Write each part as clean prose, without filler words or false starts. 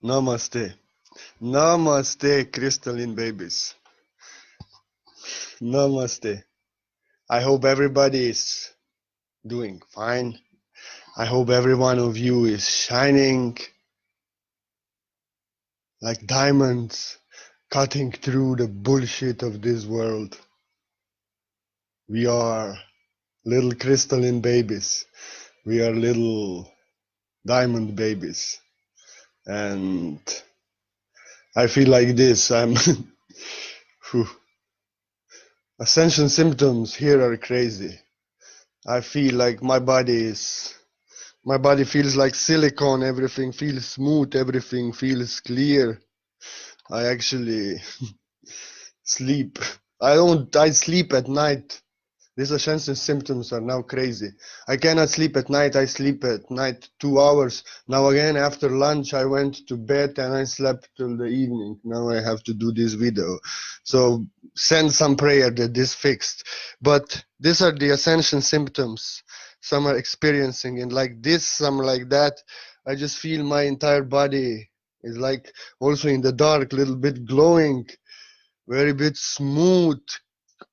Namaste. Namaste, Krystaline babies. Namaste. I hope everybody is doing fine. I hope every one of you is shining like diamonds, cutting through the bullshit of this world. We are little Krystaline babies. We are little diamond babies. And I feel like this. Ascension symptoms here are crazy. I feel like my body feels like silicone, everything feels smooth, everything feels clear. I actually sleep. I sleep at night. These ascension symptoms are now crazy. I cannot sleep at night. I sleep at night 2 hours. Now again, after lunch, I went to bed and I slept till the evening. Now I have to do this video. So send some prayer that this fixed. But these are the ascension symptoms some are experiencing. And like this, some like that. I just feel my entire body is like also in the dark, little bit glowing, very bit smooth.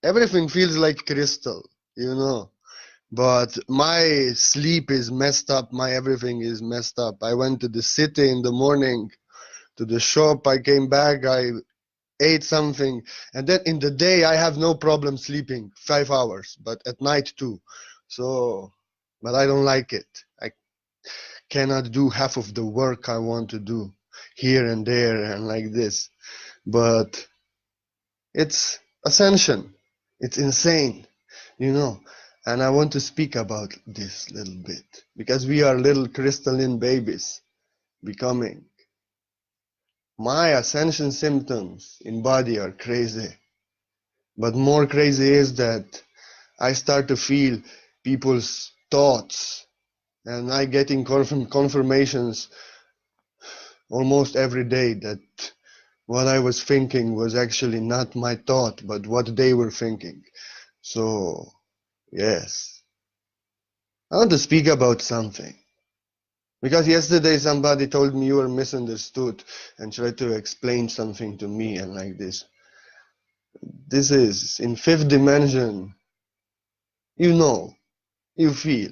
Everything feels like crystal, you know. But my sleep is messed up. My everything is messed up. I went to the city in the morning to the shop. I came back. I ate something. And then in the day, I have no problem sleeping 5 hours, but at night too. So, but I don't like it. I cannot do half of the work I want to do here and there and like this. But it's ascension. It's insane, you know. And I want to speak about this little bit because we are little crystalline babies becoming. My ascension symptoms in body are crazy. But more crazy is that I start to feel people's thoughts and I getting confirmations almost every day that what I was thinking was actually not my thought, but what they were thinking. So, yes. I want to speak about something. Because yesterday somebody told me you were misunderstood and tried to explain something to me and like this. This is in fifth dimension. You know, you feel.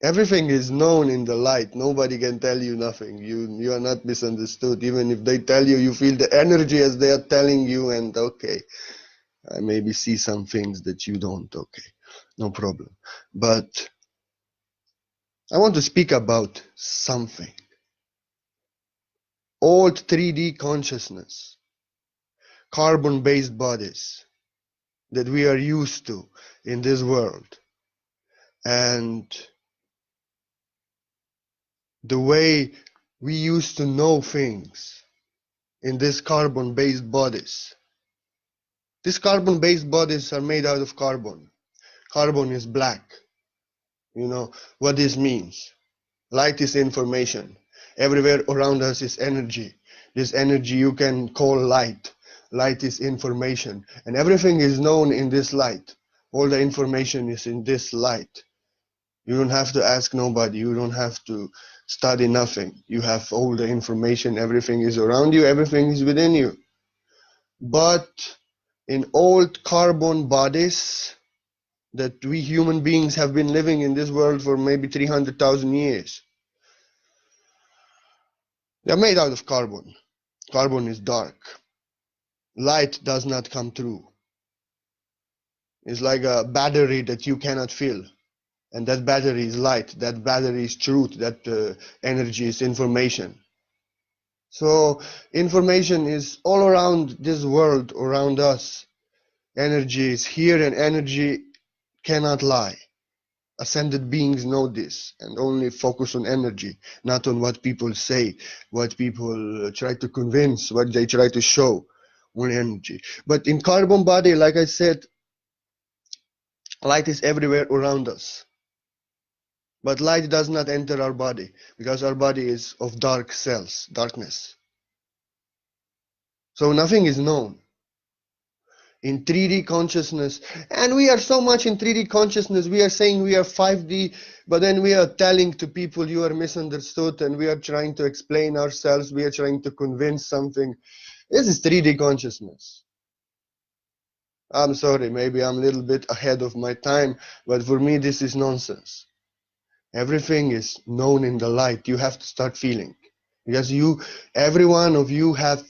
Everything is known in the light. Nobody can tell you nothing. You are not misunderstood. Even if they tell you, you feel the energy as they are telling you, and okay, I maybe see some things that you don't. Okay, no problem. But I want to speak about something. Old 3D consciousness, carbon-based bodies that we are used to in this world, and the way we used to know things in these carbon-based bodies. These carbon-based bodies are made out of carbon. Carbon is black. You know what this means. Light is information. Everywhere around us is energy. This energy you can call light. Light is information. And everything is known in this light. All the information is in this light. You don't have to ask nobody. You don't have to study nothing. You have all the information. Everything is around you. Everything is within you. But in old carbon bodies that we human beings have been living in this world for maybe 300,000 years, they're made out of carbon. Carbon is dark. Light does not come through. It's like a battery that you cannot fill. And that battery is light. That battery is truth. That energy is information. So information is all around this world, around us. Energy is here and energy cannot lie. Ascended beings know this and only focus on energy, not on what people say, what people try to convince, what they try to show on energy. But in carbon body, like I said, light is everywhere around us. But light does not enter our body because our body is of dark cells, darkness. So nothing is known. in 3D consciousness. And we are so much in 3D consciousness, we are saying we are 5D, but then we are telling to people you are misunderstood, and we are trying to explain ourselves, we are trying to convince something. This is 3D consciousness. I'm sorry, maybe I'm a little bit ahead of my time, but for me this is nonsense. Everything is known in the light. You have to start feeling. Because every one of you have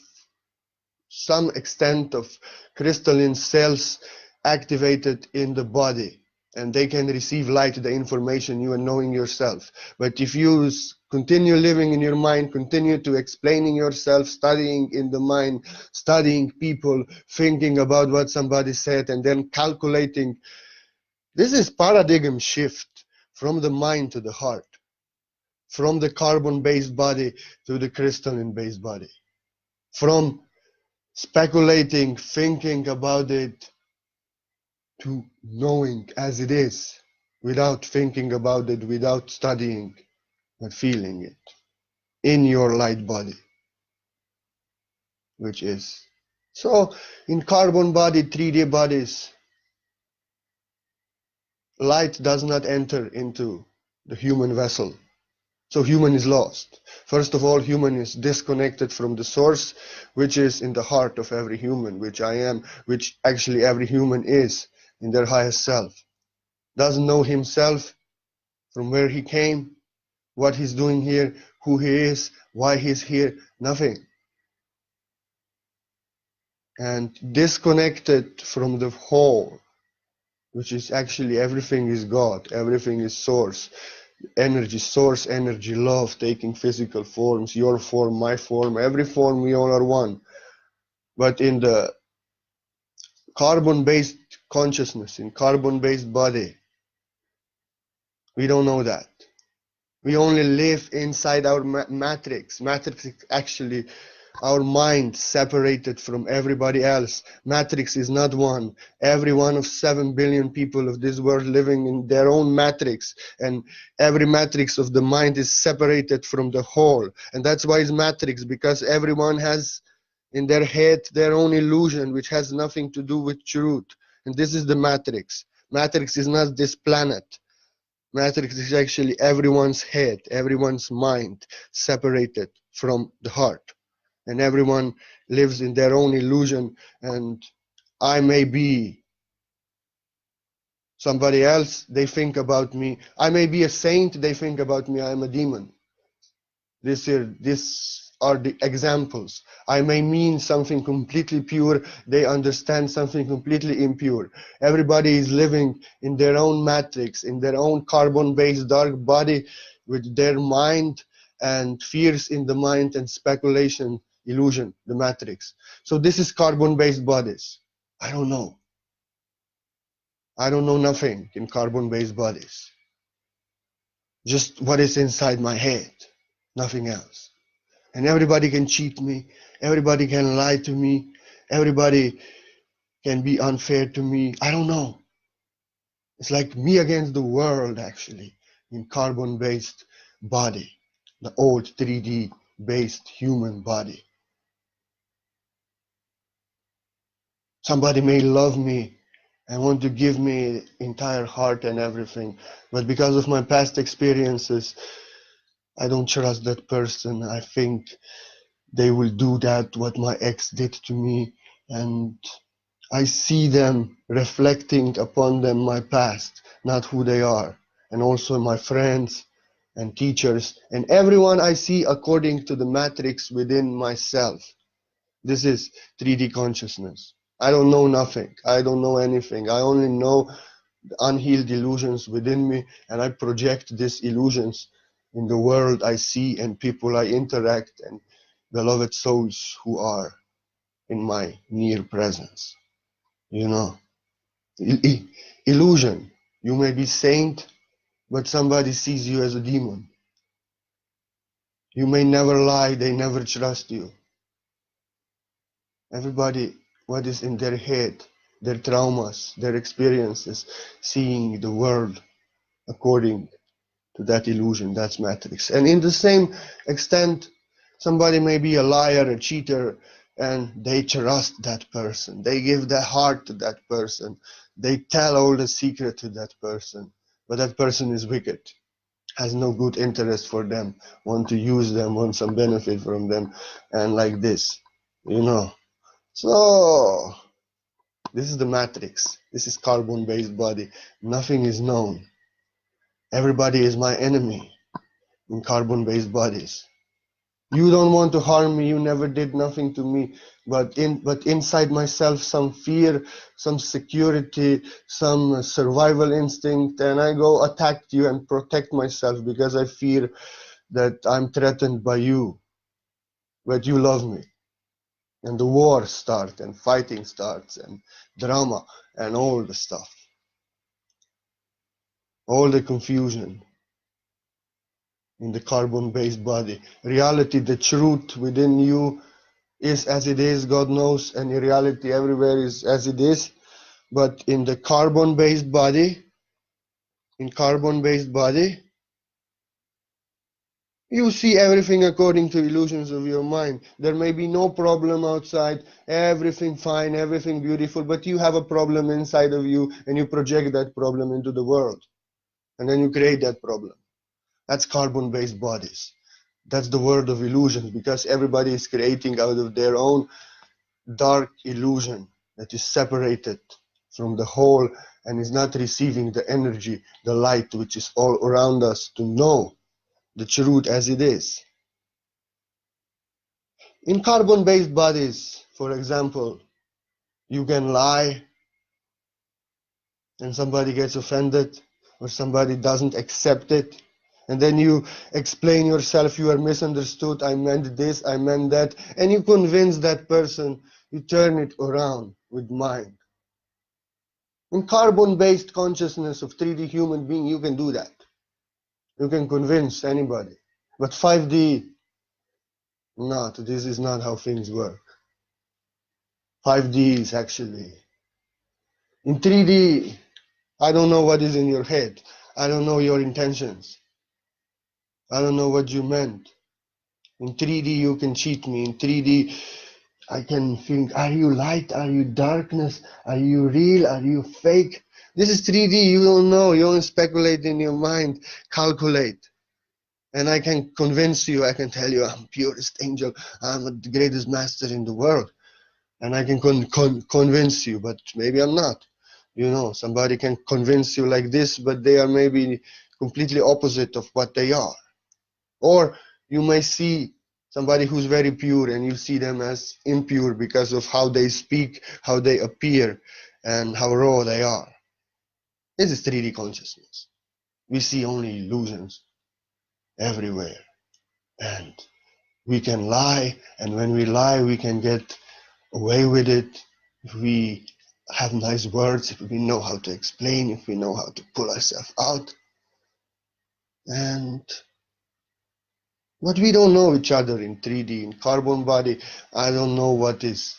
some extent of crystalline cells activated in the body, and they can receive light, the information, you are knowing yourself. But if you continue living in your mind, continue to explaining yourself, studying in the mind, studying people, thinking about what somebody said, and then calculating, this is paradigm shift from the mind to the heart, from the carbon-based body to the crystalline-based body, from speculating, thinking about it, to knowing as it is, without thinking about it, without studying, but feeling it in your light body, which is. So, in carbon body, 3D bodies, light does not enter into the human vessel. So human is lost. First of all, human is disconnected from the source, which is in the heart of every human, which I am, which actually every human is in their highest self. Doesn't know himself, from where he came, what he's doing here, who he is, why he's here, nothing. And disconnected from the whole, which is actually everything is God, everything is source. Energy, source energy, love taking physical forms, your form, my form, every form, we all are one. But in the carbon-based consciousness, in carbon-based body, we don't know that. We only live inside our matrix. Matrix is actually our mind separated from everybody else. Matrix is not one. Every one of 7 billion people of this world living in their own matrix, and every matrix of the mind is separated from the whole. And that's why it's matrix, because everyone has in their head their own illusion, which has nothing to do with truth. And this is the matrix. Matrix is not this planet. Matrix is actually everyone's head, everyone's mind separated from the heart. And everyone lives in their own illusion, and I may be somebody else, they think about me. I may be a saint, they think about me I'm a demon. These are the examples. I may mean something completely pure, they understand something completely impure. Everybody is living in their own matrix, in their own carbon-based dark body, with their mind and fears in the mind and speculation, illusion, the matrix. So this is carbon-based bodies. I don't know. I don't know nothing in carbon-based bodies. Just what is inside my head, nothing else. And everybody can cheat me, everybody can lie to me, everybody can be unfair to me. I don't know. It's like me against the world, actually, in carbon-based body, the old 3D-based human body. Somebody may love me and want to give me entire heart and everything, but because of my past experiences, I don't trust that person. I think they will do that, what my ex did to me, and I see them reflecting upon them my past, not who they are, and also my friends and teachers and everyone I see according to the matrix within myself. This is 3D consciousness. I don't know nothing. I don't know anything. I only know the unhealed illusions within me, and I project these illusions in the world I see and people I interact and beloved souls who are in my near presence. You know, illusion. You may be saint, but somebody sees you as a demon. You may never lie, they never trust you. Everybody, what is in their head, their traumas, their experiences, seeing the world according to that illusion, that's matrix. And in the same extent, somebody may be a liar, a cheater, and they trust that person. They give their heart to that person. They tell all the secret to that person. But that person is wicked, has no good interest for them, want to use them, want some benefit from them, and like this, you know. So this is the matrix. This is carbon-based body. Nothing is known. Everybody is my enemy in carbon-based bodies. You don't want to harm me, you never did nothing to me, but inside myself some fear, some security, some survival instinct, and I go attack you and protect myself because I fear that I'm threatened by you, but you love me. And the war starts and fighting starts and drama and all the stuff, all the confusion in the carbon-based body. Reality, the truth within you is as it is, God knows, and in reality everywhere is as it is. But in the carbon-based body, you see everything according to illusions of your mind. There may be no problem outside, everything fine, everything beautiful, but you have a problem inside of you and you project that problem into the world. And then you create that problem. That's carbon-based bodies. That's the world of illusions, because everybody is creating out of their own dark illusion that is separated from the whole and is not receiving the energy, the light which is all around us to know the truth as it is. In carbon-based bodies, for example, you can lie and somebody gets offended or somebody doesn't accept it. And then you explain yourself, you are misunderstood, I meant this, I meant that, and you convince that person, you turn it around with mind. In carbon-based consciousness of 3D human being, you can do that. You can convince anybody. But 5D, not. This is not how things work. 5D is actually. In 3D, I don't know what is in your head. I don't know your intentions. I don't know what you meant. In 3D, you can cheat me. In 3D, I can think, are you light? Are you darkness? Are you real? Are you fake? This is 3D. You don't know. You only speculate in your mind, calculate. And I can convince you, I can tell you I'm purest angel, I'm the greatest master in the world. And I can convince you, but maybe I'm not. You know, somebody can convince you like this, but they are maybe completely opposite of what they are. Or you may see somebody who's very pure and you see them as impure because of how they speak, how they appear, and how raw they are. This is 3D consciousness. We see only illusions everywhere. And we can lie, and when we lie, we can get away with it if we have nice words, if we know how to explain, if we know how to pull ourselves out. And but we don't know each other in 3D. In carbon body, I don't know what is.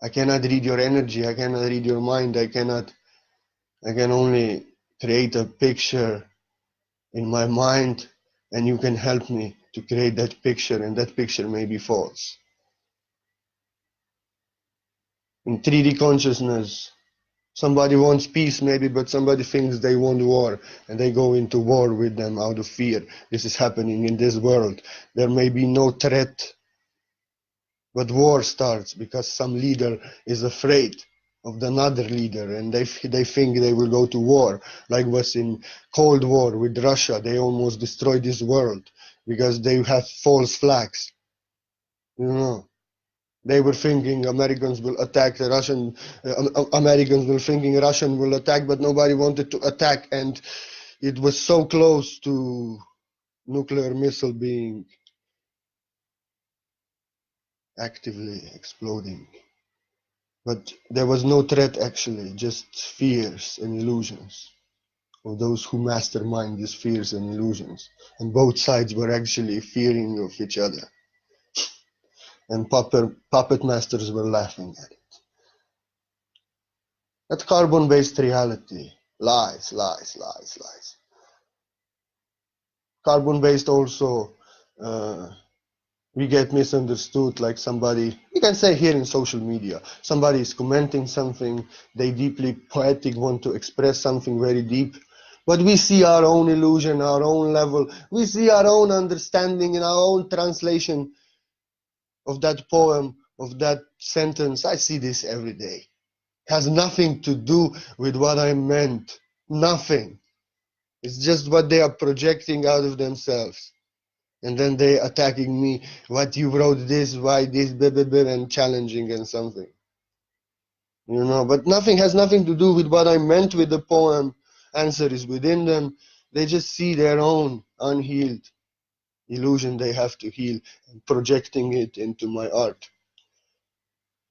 I cannot read your energy, I cannot read your mind, I can only create a picture in my mind, and you can help me to create that picture, and that picture may be false. In 3D consciousness, somebody wants peace maybe, but somebody thinks they want war, and they go into war with them out of fear. This is happening in this world. There may be no threat, but war starts because some leader is afraid of another leader, and they think they will go to war, like was in Cold War with Russia. They almost destroyed this world because they have false flags, you know. They were thinking Americans will attack the Russian, Americans were thinking Russian will attack, but nobody wanted to attack, and it was so close to nuclear missile being actively exploding. But there was no threat actually, just fears and illusions of those who mastermind these fears and illusions. And both sides were actually fearing of each other. And puppet masters were laughing at it. That's carbon-based reality. Lies, lies, lies, lies. Carbon-based also We get misunderstood, like somebody, you can say here in social media, somebody is commenting something, they deeply poetic, want to express something very deep, but we see our own illusion, our own level, we see our own understanding and our own translation of that poem, of that sentence. I see this every day. Has nothing to do with what I meant. Nothing. It's just what they are projecting out of themselves. And then they attacking me, what you wrote this, why this, blah, blah, blah, and challenging and something. You know, but nothing has nothing to do with what I meant with the poem. Answer is within them. They just see their own unhealed illusion they have to heal and projecting it into my art.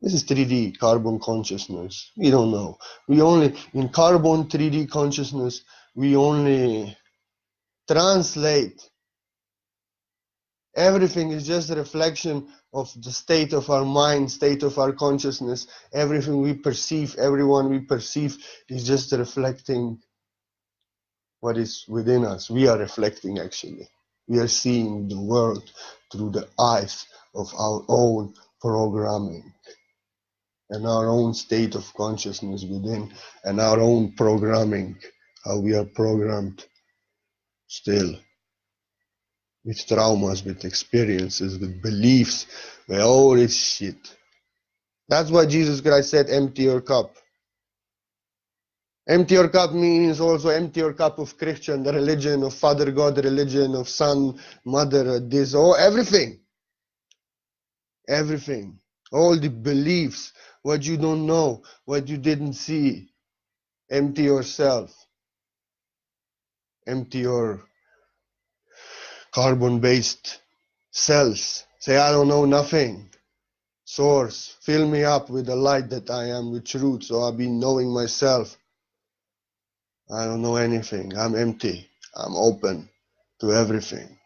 This is 3D carbon consciousness. We don't know. We only, in carbon 3D consciousness, we only translate. Everything is just a reflection of the state of our mind, state of our consciousness. Everything we perceive, everyone we perceive is just reflecting what is within us. We are reflecting actually. We are seeing the world through the eyes of our own programming and our own state of consciousness within and our own programming, how we are programmed still with traumas, with experiences, with beliefs, with all this shit. That's why Jesus Christ said, empty your cup. Empty your cup means also empty your cup of Christian, the religion of Father God, the religion of Son, Mother, this, all, everything. Everything. All the beliefs, what you don't know, what you didn't see. Empty yourself. Empty your carbon-based cells. Say, I don't know nothing. Source, fill me up with the light that I am, with truth, so I'll be knowing myself. I don't know anything. I'm empty. I'm open to everything.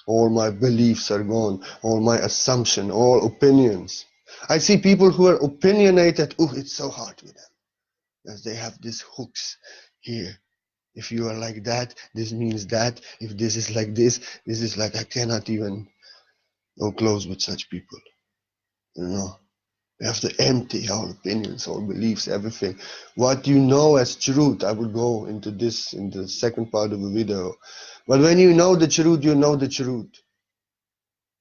All my beliefs are gone. All my assumptions, all opinions. I see people who are opinionated. Oh, it's so hard with them. Because they have these hooks here. If you are like that, this means that. If this is like this is like, I cannot even go close with such people. You know? We have to empty our opinions, our beliefs, everything. What you know as truth, I will go into this in the second part of the video. But when you know the truth, you know the truth.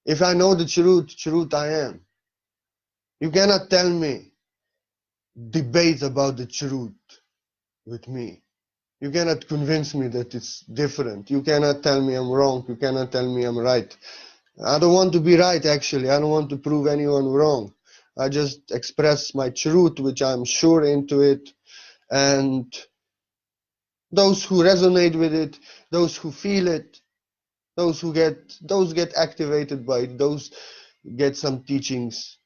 If I know the truth, truth I am. You cannot tell me, debate about the truth with me. You cannot convince me that it's different. You cannot tell me I'm wrong. You cannot tell me I'm right. I don't want to be right, actually. I don't want to prove anyone wrong. I just express my truth, which I'm sure into it. And those who resonate with it, those who feel it, those get activated by it, those get some teachings.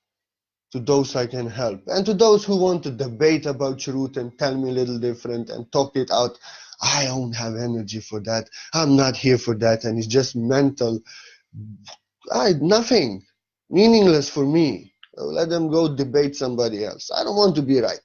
To those I can help. And to those who want to debate about truth and tell me a little different and talk it out, I don't have energy for that. I'm not here for that. And it's just mental. Nothing. Meaningless for me. Let them go debate somebody else. I don't want to be right.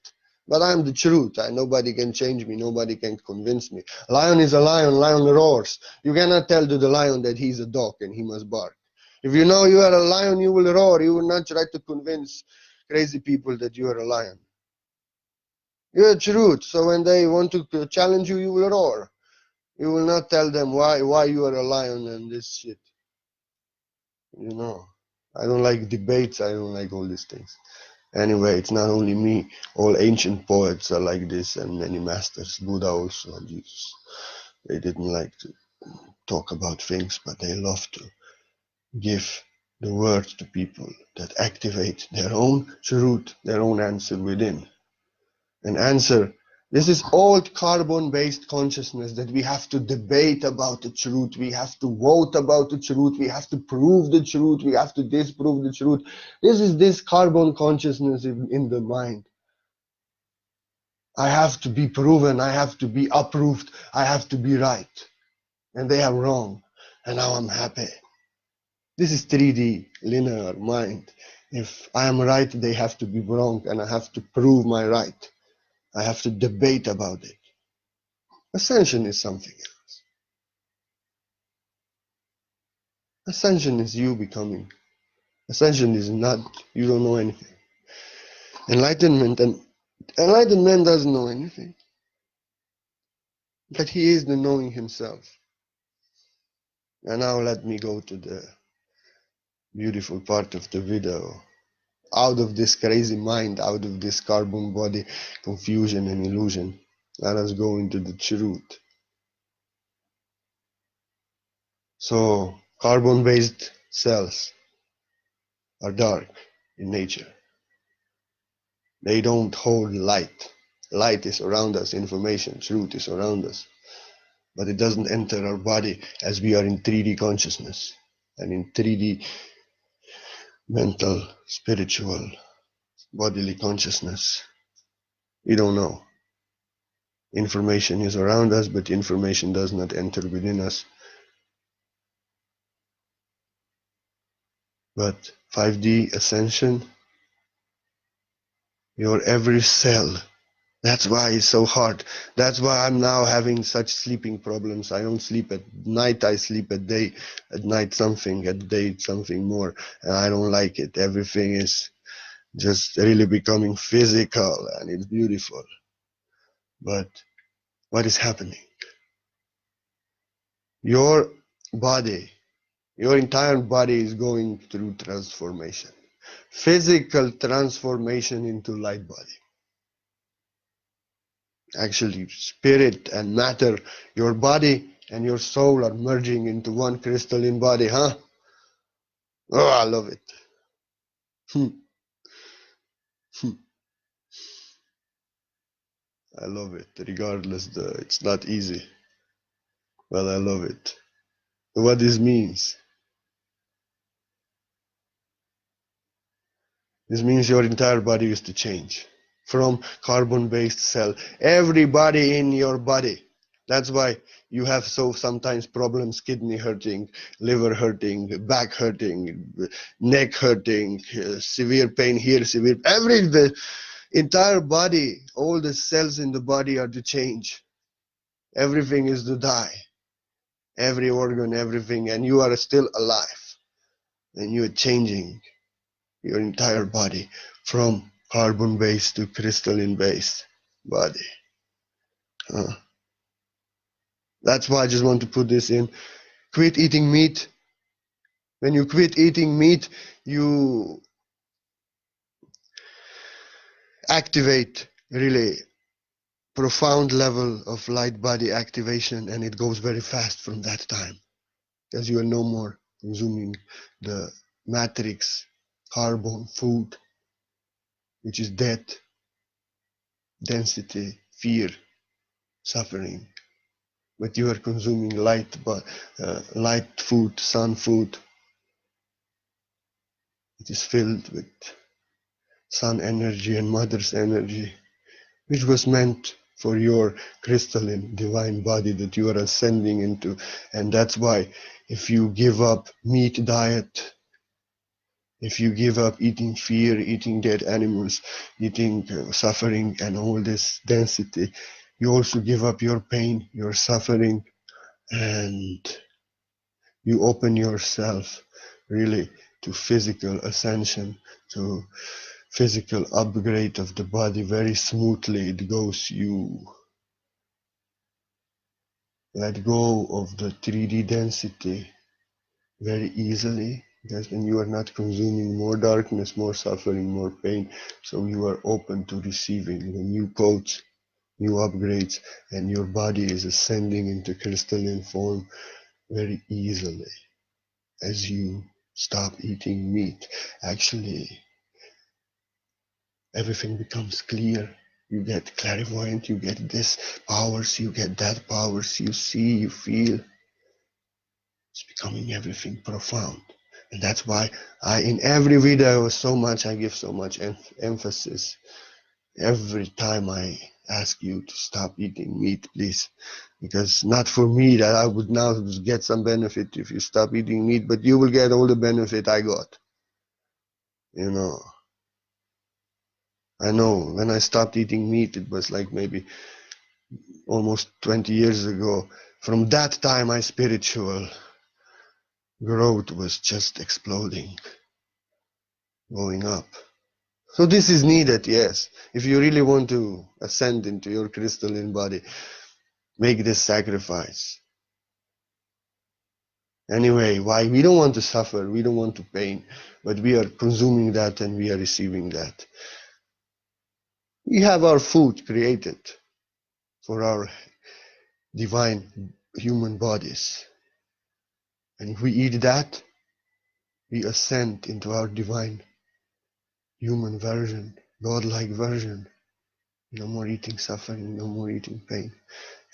But I'm the truth. Nobody can change me. Nobody can convince me. Lion is a lion. Lion roars. You cannot tell to the lion that he's a dog and he must bark. If you know you are a lion, you will roar. You will not try to convince crazy people that you are a lion. You're the truth. So when they want to challenge you, you will roar. You will not tell them why you are a lion and this shit. You know, I don't like debates. I don't like all these things. Anyway, it's not only me. All ancient poets are like this, and many masters. Buddha also, and Jesus. They didn't like to talk about things, but they love to give the word to people that activate their own truth, their own answer within. An answer. This is old carbon-based consciousness that we have to debate about the truth. We have to vote about the truth. We have to prove the truth. We have to disprove the truth. This is this carbon consciousness in the mind. I have to be proven. I have to be approved. I have to be right. And they are wrong. And now I'm happy. This is 3D, linear mind. If I am right, they have to be wrong. And I have to prove my right. I have to debate about it. Ascension is something else. Ascension is you becoming Ascension is not, you don't know anything. Enlightenment doesn't know anything. But he is the knowing himself. And now let me go to the beautiful part of the video. Out of this crazy mind, out of this carbon body confusion and illusion, let us go into the truth. So, carbon-based cells are dark in nature. They don't hold light. Light is around us, information, truth is around us. But it doesn't enter our body as we are in 3D consciousness and in 3D mental, spiritual, bodily consciousness. We don't know. Information is around us, but information does not enter within us. But 5D ascension, your every cell. That's why it's so hard. That's why I'm now having such sleeping problems. I don't sleep at night, I sleep at day. At night something, at day something more. And I don't like it. Everything is just really becoming physical and it's beautiful. But what is happening? Your body, your entire body is going through transformation. Physical transformation into light body. Actually, spirit and matter, your body and your soul are merging into one crystalline body, huh? Oh, I love it. I love it. Regardless, it's not easy, but I love it. What this means? This means your entire body is to change from carbon-based cell. Everybody in your body. That's why you have sometimes problems, kidney hurting, liver hurting, back hurting, neck hurting, severe pain here, the entire body, all the cells in the body are to change. Everything is to die. Every organ, everything, and you are still alive. And you are changing your entire body from carbon-based to crystalline-based body. That's why I just want to put this in. Quit eating meat. When you quit eating meat, you activate really profound level of light body activation, and it goes very fast from that time, as you are no more consuming the matrix carbon food, which is death, density, fear, suffering. But you are consuming light food, sun food. It is filled with sun energy and mother's energy, which was meant for your crystalline divine body that you are ascending into. And that's why if you give up meat diet, if you give up eating fear, eating dead animals, eating suffering and all this density, you also give up your pain, your suffering, and you open yourself really to physical ascension, to physical upgrade of the body. Very smoothly it goes. You let go of the 3D density very easily, because then you are not consuming more darkness, more suffering, more pain. So you are open to receiving the new codes, new upgrades, and your body is ascending into crystalline form very easily as you stop eating meat. Actually, everything becomes clear. You get clairvoyant, you get this powers, you get that powers, you see, you feel. It's becoming everything profound. And that's why in every video I give so much emphasis. Every time I ask you to stop eating meat, please. Because not for me that I would now get some benefit if you stop eating meat, but you will get all the benefit I got. You know, I know when I stopped eating meat, it was like maybe almost 20 years ago. From that time, my spiritual growth was just exploding. going up. So this is needed, yes. If you really want to ascend into your crystalline body, make this sacrifice. Anyway, why? We don't want to suffer, we don't want to pain, but we are consuming that and we are receiving that. We have our food created for our divine human bodies. And if we eat that, we ascend into our divine human version, godlike version. No more eating suffering, no more eating pain.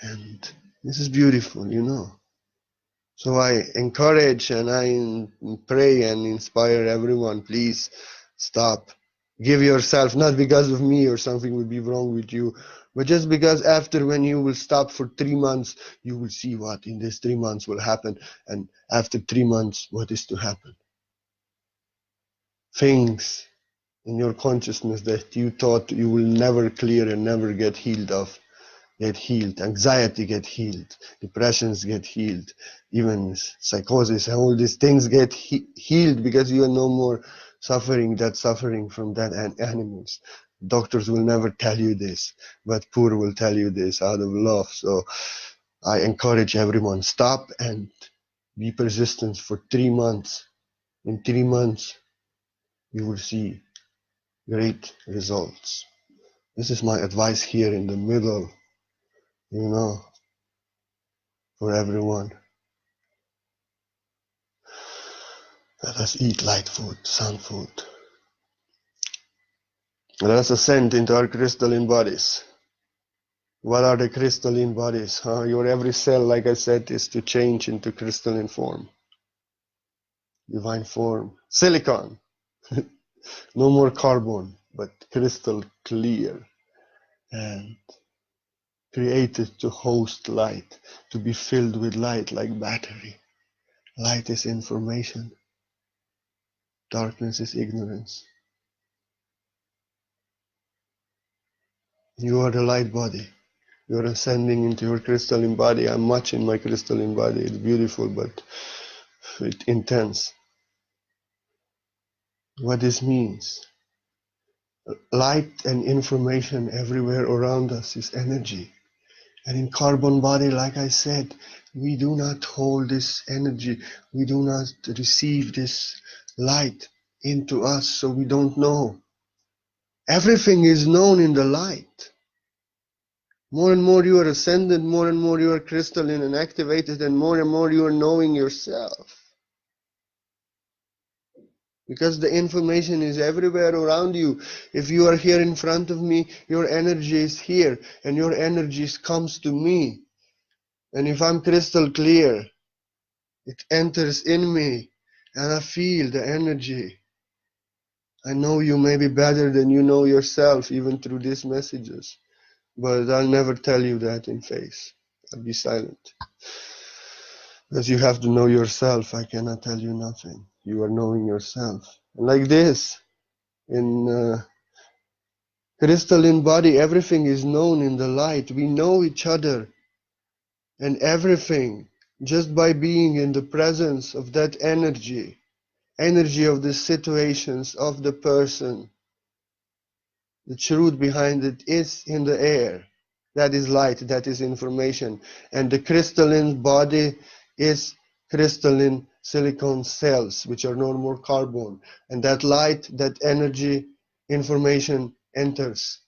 And this is beautiful, you know. So I encourage and I pray and inspire everyone, please stop. Give yourself, not because of me or something will be wrong with you, but just because after when you will stop for 3 months, you will see what in these 3 months will happen. And after 3 months, what is to happen? Things in your consciousness that you thought you will never clear and never get healed of get healed, anxiety get healed, depressions get healed, even psychosis and all these things get healed because you are no more suffering that suffering from that animals. Doctors will never tell you this, but Pur will tell you this out of love. So I encourage everyone, stop and be persistent for 3 months. In 3 months, you will see great results. This is my advice here in the middle, you know, for everyone. Let us eat light food, sun food. Let us ascend into our crystalline bodies. What are the crystalline bodies? Your every cell, like I said, is to change into crystalline form, divine form. Silicon, no more carbon, but crystal clear and created to host light, to be filled with light like battery. Light is information. Darkness is ignorance. You are the light body. You're ascending into your crystalline body. I'm much in my crystalline body. It's beautiful, but it's intense. What this means? Light and information everywhere around us is energy. And in carbon body, like I said, we do not hold this energy. We do not receive this light into us, so we don't know. Everything is known in the light. More and more you are ascended, more and more you are crystalline and activated, and more you are knowing yourself. Because the information is everywhere around you. If you are here in front of me, your energy is here, and your energy comes to me. And if I'm crystal clear, it enters in me, and I feel the energy. I know you may be better than you know yourself, even through these messages. But I'll never tell you that in face. I'll be silent. Because you have to know yourself. I cannot tell you nothing. You are knowing yourself. And like this, in crystalline body, everything is known in the light. We know each other and everything just by being in the presence of that energy of the situations, of the person. The truth behind it is in the air. That is light, that is information. And the crystalline body is crystalline silicon cells, which are no more carbon. And that light, that energy, information enters,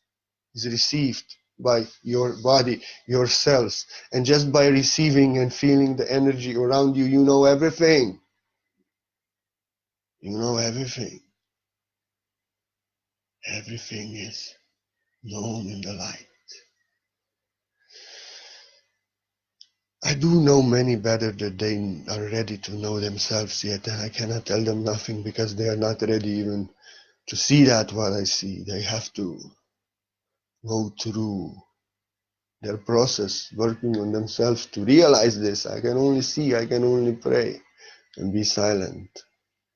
is received by your body, your cells. And just by receiving and feeling the energy around you, you know everything. You know everything. Everything is known in the light. I do know many better that they are ready to know themselves yet, and I cannot tell them nothing because they are not ready even to see that what I see. They have to go through their process, working on themselves to realize this. I can only see, I can only pray and be silent.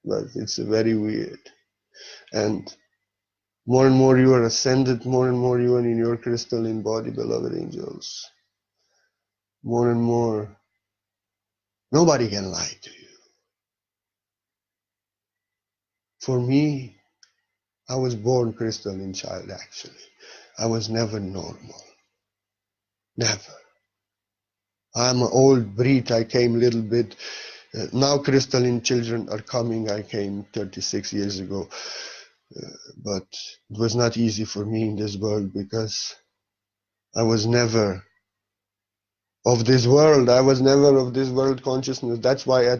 But it's very weird. And more you are ascended, more and more you are in your crystalline body, beloved angels. More and more, nobody can lie to you. For me, I was born crystalline child, actually. I was never normal. Never. I'm an old breed. I came a little bit. Now crystalline children are coming. I came 36 years ago. But it was not easy for me in this world because I was never of this world. I was never of this world consciousness. That's why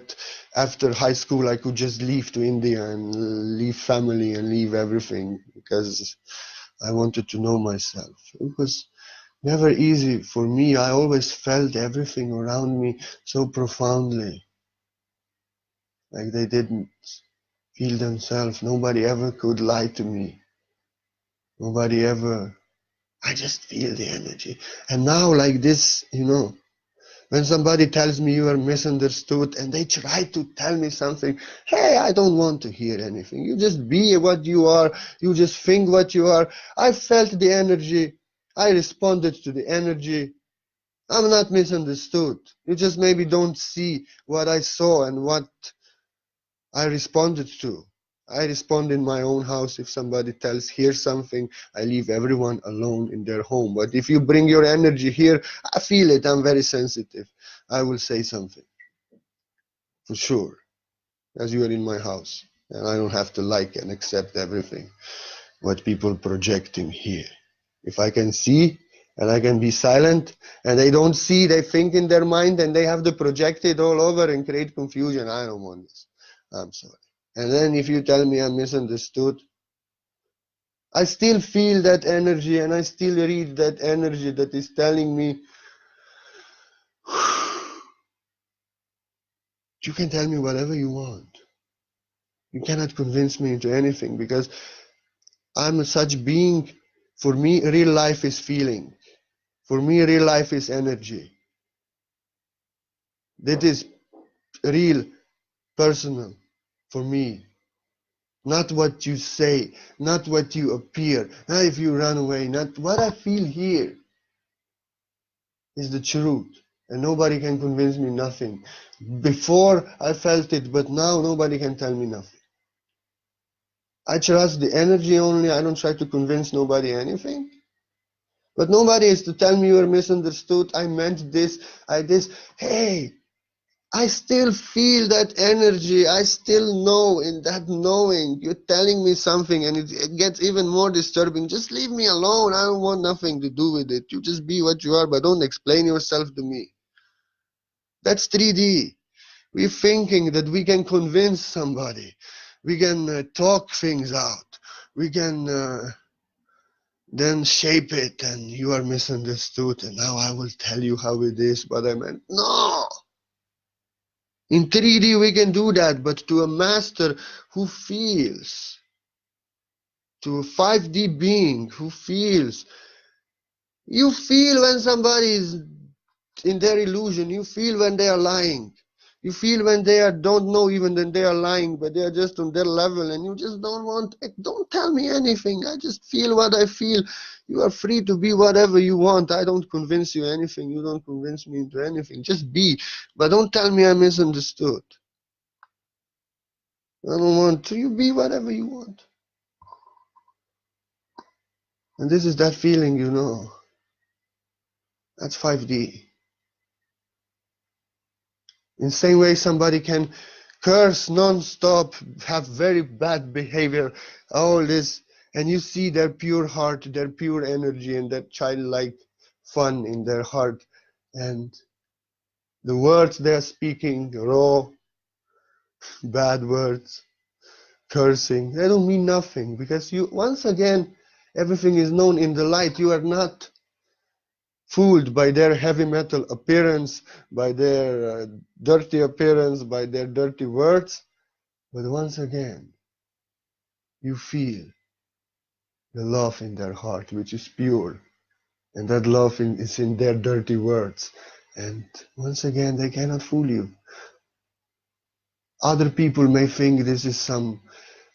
after high school I could just leave to India and leave family and leave everything because I wanted to know myself. It was never easy for me. I always felt everything around me so profoundly, like they didn't feel themselves. Nobody ever could lie to me. Nobody ever. I just feel the energy. And now like this, when somebody tells me you are misunderstood and they try to tell me something, hey, I don't want to hear anything. You just be what you are. You just think what you are. I felt the energy. I responded to the energy. I'm not misunderstood. You just maybe don't see what I saw and what I responded to. I respond in my own house. If somebody tells here something, I leave everyone alone in their home. But if you bring your energy here, I feel it. I'm very sensitive. I will say something for sure, as you are in my house. And I don't have to like and accept everything what people projecting here. If I can see and I can be silent and they don't see, they think in their mind and they have to project it all over and create confusion. I don't want this. I'm sorry. And then if you tell me I'm misunderstood, I still feel that energy and I still read that energy that is telling me, you can tell me whatever you want. You cannot convince me into anything because I'm such being. For me, real life is feeling. For me, real life is energy. That is real, personal for me. Not what you say, not what you appear, not if you run away, not what I feel here is the truth. And nobody can convince me nothing. Before I felt it, but now nobody can tell me nothing. I trust the energy only. I don't try to convince nobody anything. But nobody is to tell me you are misunderstood. I meant this, this. Hey, I still feel that energy. I still know in that knowing. You're telling me something and it gets even more disturbing. Just leave me alone. I don't want nothing to do with it. You just be what you are, but don't explain yourself to me. That's 3D. We're thinking that we can convince somebody. We can talk things out. We can then shape it and you are misunderstood and now I will tell you how it is, what I meant. No! In 3D we can do that, but to a master who feels, to a 5D being who feels, you feel when somebody is in their illusion, you feel when they are lying. You feel when they don't know even that they are lying, but they are just on their level and you just don't tell me anything. I just feel what I feel. You are free to be whatever you want. I don't convince you anything. You don't convince me into anything. Just be, but don't tell me I misunderstood. I don't want to. You be whatever you want. And this is that feeling, That's 5D. In the same way somebody can curse non-stop, have very bad behavior, all this, and you see their pure heart, their pure energy, and that childlike fun in their heart. And the words they are speaking, raw, bad words, cursing, they don't mean nothing because once again, everything is known in the light. You are not fooled by their heavy metal appearance, by their dirty appearance, by their dirty words. But once again, you feel the love in their heart, which is pure. And that love is in their dirty words. And once again, they cannot fool you. Other people may think this is some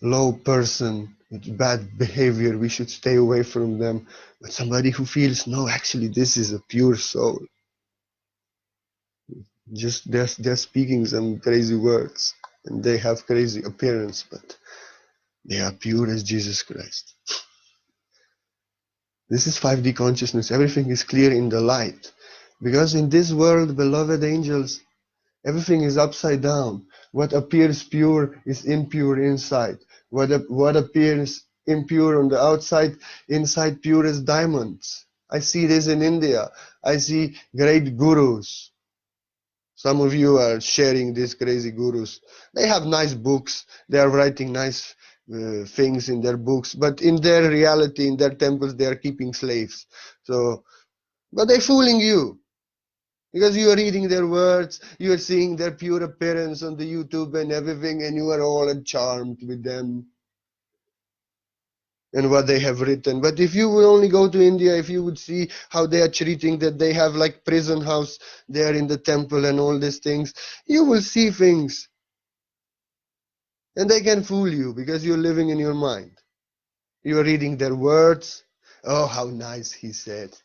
low person with bad behavior. We should stay away from them. But somebody who feels, no, actually, this is a pure soul. Just they're speaking some crazy words. And they have crazy appearance, but They are pure as Jesus Christ. This is 5D consciousness. Everything is clear in the light. Because in this world, beloved angels, everything is upside down. What appears pure is impure inside. What appears impure on the outside, inside pure as diamonds. I see this in India. I see great gurus. Some of you are sharing these crazy gurus. They have nice books. They are writing nice things in their books. But in their reality, in their temples, they are keeping slaves. So, but they're fooling you. Because you are reading their words, you are seeing their pure appearance on the YouTube and everything, and you are all charmed with them and what they have written. But if you would only go to India, if you would see how they are treating, that they have like prison house there in the temple and all these things, you will see things. And they can fool you because you're living in your mind. You are reading their words. Oh, how nice, he said.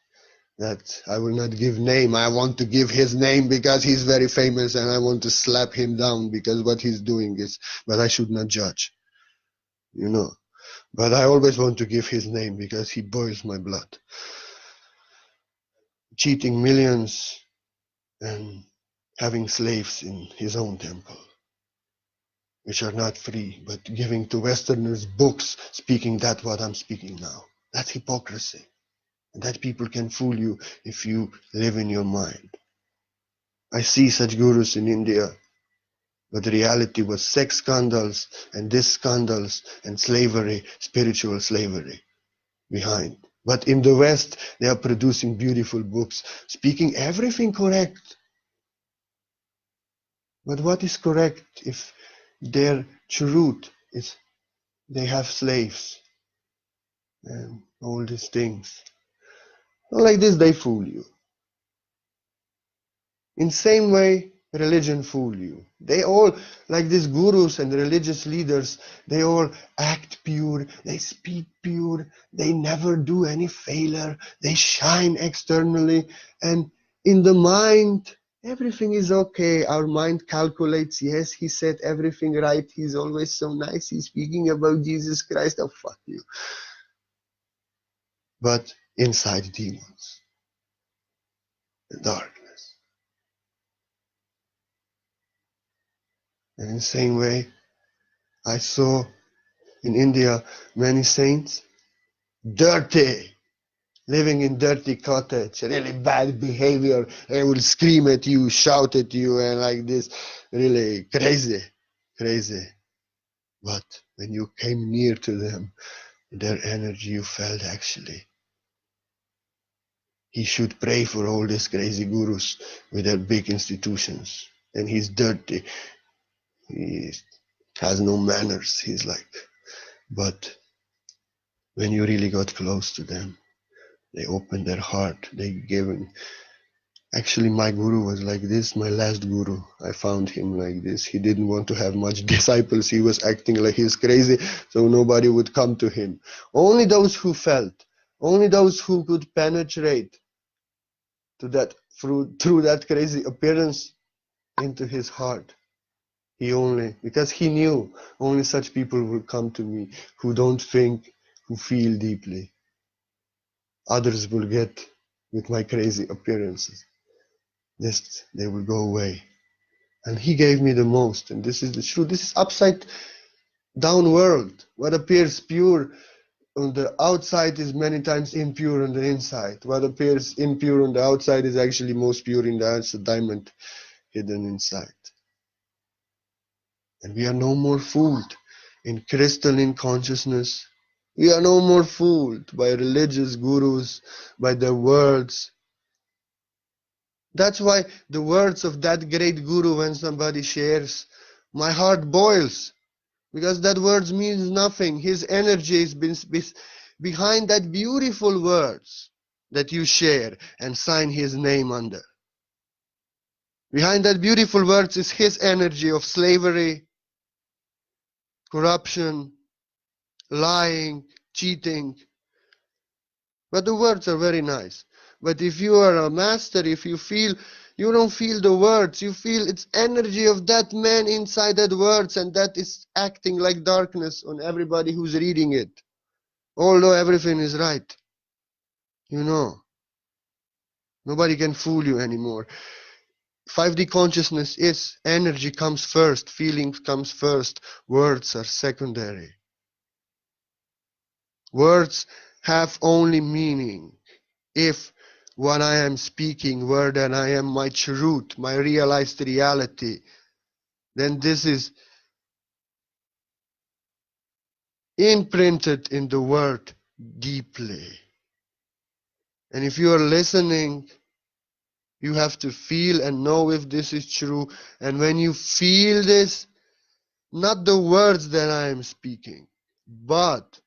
That I will not give name. I want to give his name because he's very famous and I want to slap him down because what he's doing is, but I should not judge, you know. But I always want to give his name because he boils my blood. Cheating millions and having slaves in his own temple, which are not free, but giving to Westerners books speaking that what I'm speaking now. That's hypocrisy. And that people can fool you if you live in your mind. I see such gurus in India, but the reality was sex scandals and this scandals and slavery, spiritual slavery behind. But in the West, they are producing beautiful books, speaking everything correct. But what is correct if their truth is they have slaves and all these things? Like this, they fool you. In same way, religion fool you. They all, like these gurus and religious leaders, they all act pure, they speak pure, they never do any failure, they shine externally, and in the mind, everything is okay. Our mind calculates, yes, he said everything right, he's always so nice, he's speaking about Jesus Christ, oh fuck you. But inside demons, the darkness. And in the same way, I saw in India many saints, dirty, living in dirty cottage, really bad behavior. They will scream at you, shout at you, and like this, really crazy, crazy. But when you came near to them, their energy you felt actually. He should pray for all these crazy gurus with their big institutions. And he's dirty. He has no manners. He's like, but when you really got close to them, they opened their heart. They gave him. Actually, my guru was like this. My last guru, I found him like this. He didn't want to have much disciples. He was acting like he's crazy, so nobody would come to him. Only those who felt, only those who could penetrate to that through that crazy appearance into his heart. He only, because he knew only such people will come to me who don't think, who feel deeply. Others will get with my crazy appearances. This, they will go away. And he gave me the most, and this is the truth. This is upside down world. What appears pure on the outside is many times impure on the inside. What appears impure on the outside is actually most pure in the inside. It's a diamond hidden inside. And we are no more fooled in crystalline consciousness. We are no more fooled by religious gurus, by their words. That's why the words of that great guru, when somebody shares, my heart boils, because that words means nothing. His energy is behind that beautiful words that you share and sign his name under. Behind that beautiful words is his energy of slavery, corruption, lying, cheating. But the words are very nice. But if you are a master, if you feel You don't feel the words. You feel it's energy of that man inside that words, and that is acting like darkness on everybody who's reading it. Although everything is right. You know, nobody can fool you anymore. 5D consciousness is energy comes first, feelings comes first, words are secondary. Words have only meaning if what I am speaking, where that I am my truth, my realized reality, then this is imprinted in the word deeply. And if you are listening, you have to feel and know if this is true. And when you feel this, not the words that I am speaking, but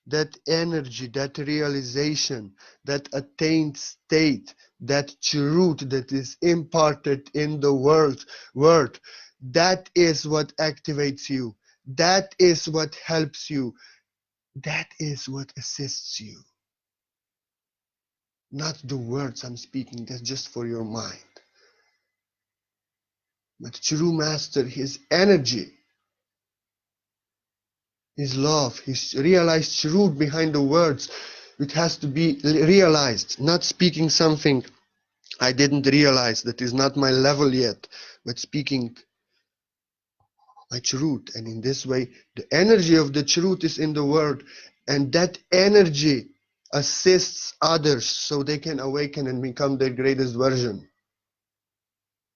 that energy, that realization, that attained state, that truth that is imparted in the word, that is what activates you. That is what helps you. That is what assists you. Not the words I'm speaking, that's just for your mind. But true master, his energy, his love, his realized truth behind the words, it has to be realized, not speaking something I didn't realize, that is not my level yet, but speaking my truth. And in this way, the energy of the truth is in the word, and that energy assists others so they can awaken and become their greatest version.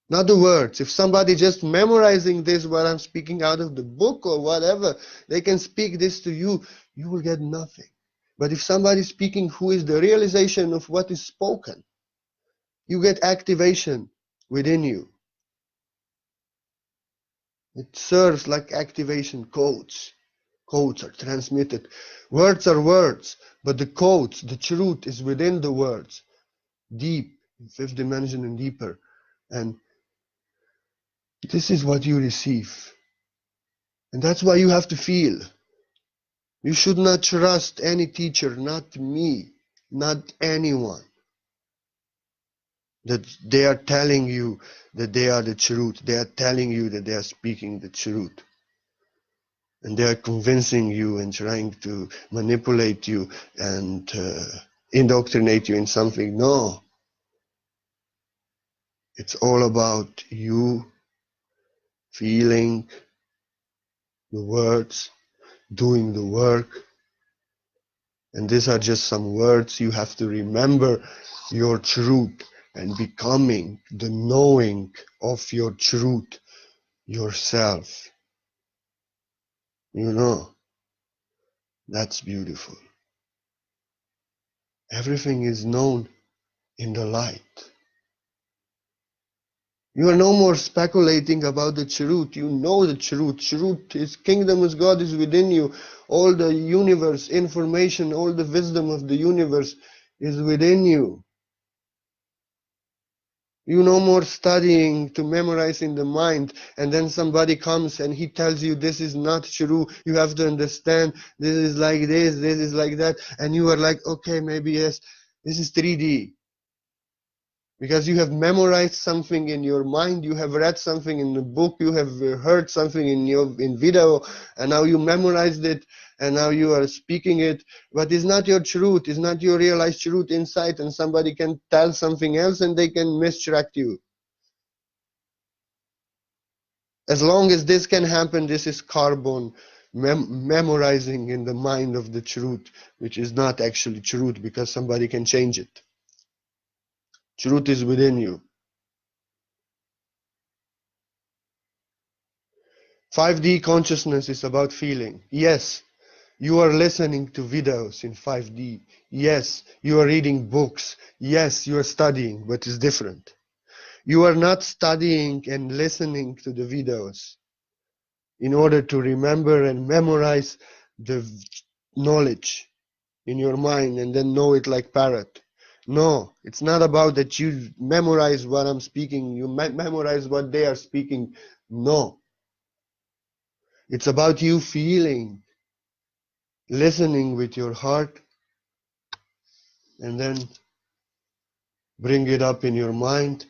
Not the words. If somebody just memorizing this, what I'm speaking out of the book or whatever, they can speak this to you, you will get nothing. But if somebody speaking who is the realization of what is spoken, you get activation within you. It serves like activation codes. Codes are transmitted. Words are words, but the codes, the truth is within the words, deep, in fifth dimension and deeper. And this is what you receive. And that's why you have to feel. You should not trust any teacher, not me, not anyone, that they are telling you that they are the truth. They are telling you that they are speaking the truth. And they are convincing you and trying to manipulate you and indoctrinate you in something. No. It's all about you feeling the words, doing the work. And these are just some words. You have to remember your truth and becoming the knowing of your truth yourself. You know, that's beautiful. Everything is known in the light. You are no more speculating about the truth. You know the truth. Truth is kingdom of God is within you. All the universe information, all the wisdom of the universe is within you. You no more studying to memorize in the mind, and then somebody comes and he tells you this is not true. You have to understand this is like this is like that, and you are like, okay, maybe yes, this is 3D. Because you have memorized something in your mind, you have read something in the book, you have heard something in video, and now you memorized it, and now you are speaking it, but it's not your truth, it's not your realized truth inside, and somebody can tell something else and they can misdirect you. As long as this can happen, this is carbon memorizing in the mind of the truth, which is not actually truth because somebody can change it. Truth is within you. 5D consciousness is about feeling. Yes, you are listening to videos in 5D. Yes, you are reading books. Yes, you are studying, but it's different. You are not studying and listening to the videos in order to remember and memorize the knowledge in your mind and then know it like parrot. No, it's not about that you memorize what I'm speaking, you memorize what they are speaking. No. It's about you feeling, listening with your heart, and then bring it up in your mind,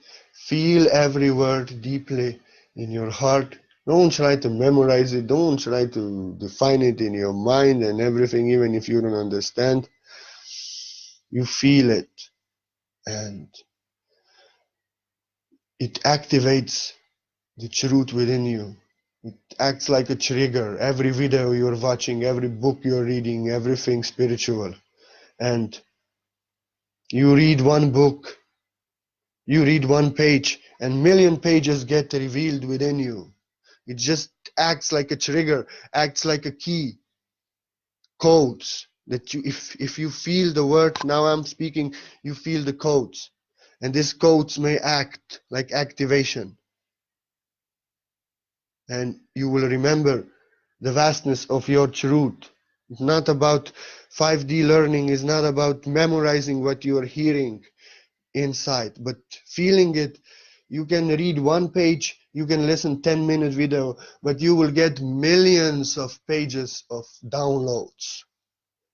Feel every word deeply in your heart. Don't try to memorize it. Don't try to define it in your mind and everything, even if you don't understand. You feel it, and it activates the truth within you. It acts like a trigger. Every video you're watching, every book you're reading, everything spiritual. And you read one book, you read one page, and million pages get revealed within you. It just acts like a trigger, acts like a key, codes that you, if you feel the word, now I'm speaking, you feel the codes. And these codes may act like activation. And you will remember the vastness of your truth. It's not about 5D learning, it's not about memorizing what you are hearing inside, but feeling it. You can read one page, you can listen 10-minute video, but you will get millions of pages of downloads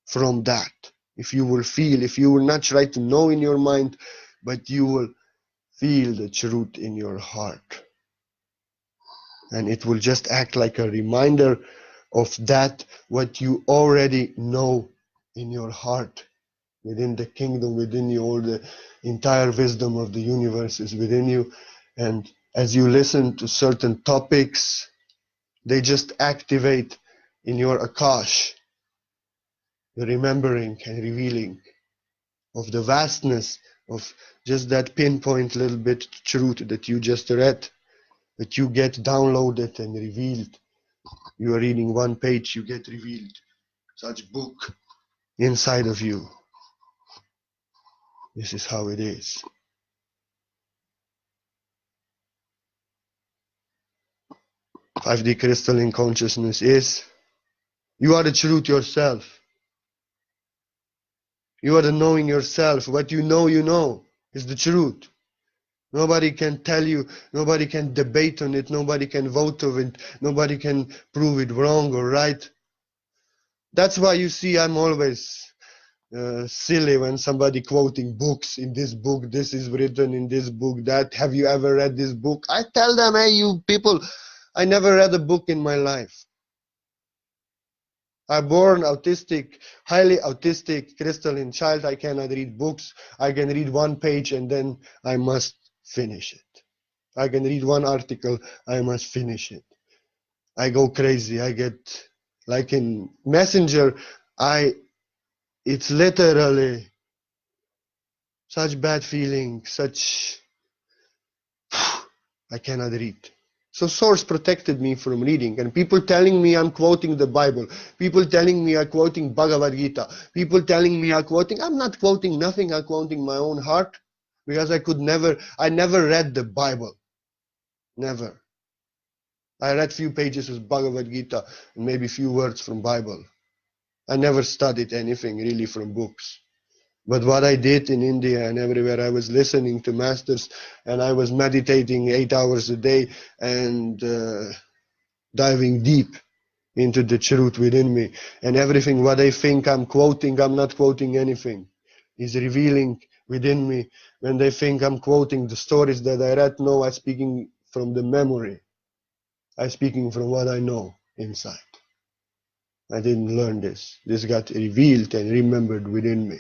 from that. If you will feel, if you will not try to know in your mind, but you will feel the truth in your heart. And it will just act like a reminder of that what you already know in your heart, within the kingdom, within you. All the entire wisdom of the universe is within you. And as you listen to certain topics, they just activate in your akash the remembering and revealing of the vastness of just that pinpoint little bit truth that you just read, that you get downloaded and revealed. You are reading one page, you get revealed such book inside of you. This is how it is. 5D crystalline consciousness is, you are the truth yourself. You are the knowing yourself. What you know is the truth. Nobody can tell you, nobody can debate on it, nobody can vote of it, nobody can prove it wrong or right. That's why you see I'm always silly when somebody quoting books. In this book, this is written in this book, that. Have you ever read this book? I tell them, hey, you people, I never read a book in my life. I'm born autistic, highly autistic, crystalline child. I cannot read books. I can read one page and then I must finish it. I can read one article, I must finish it. I go crazy. I get, like in Messenger, it's literally such bad feeling, such, I cannot read. So source protected me from reading, and people telling me I'm quoting the Bible, people telling me I'm quoting Bhagavad Gita, people telling me I'm not quoting nothing, I'm quoting my own heart, because I never read the Bible. Never. I read few pages of Bhagavad Gita and maybe few words from Bible. I never studied anything really from books. But what I did in India and everywhere, I was listening to masters and I was meditating 8 hours a day and diving deep into the truth within me. And everything what I think I'm quoting, I'm not quoting anything. Is revealing within me. When they think I'm quoting the stories that I read, no, I'm speaking from the memory. I'm speaking from what I know inside. I didn't learn this. This got revealed and remembered within me.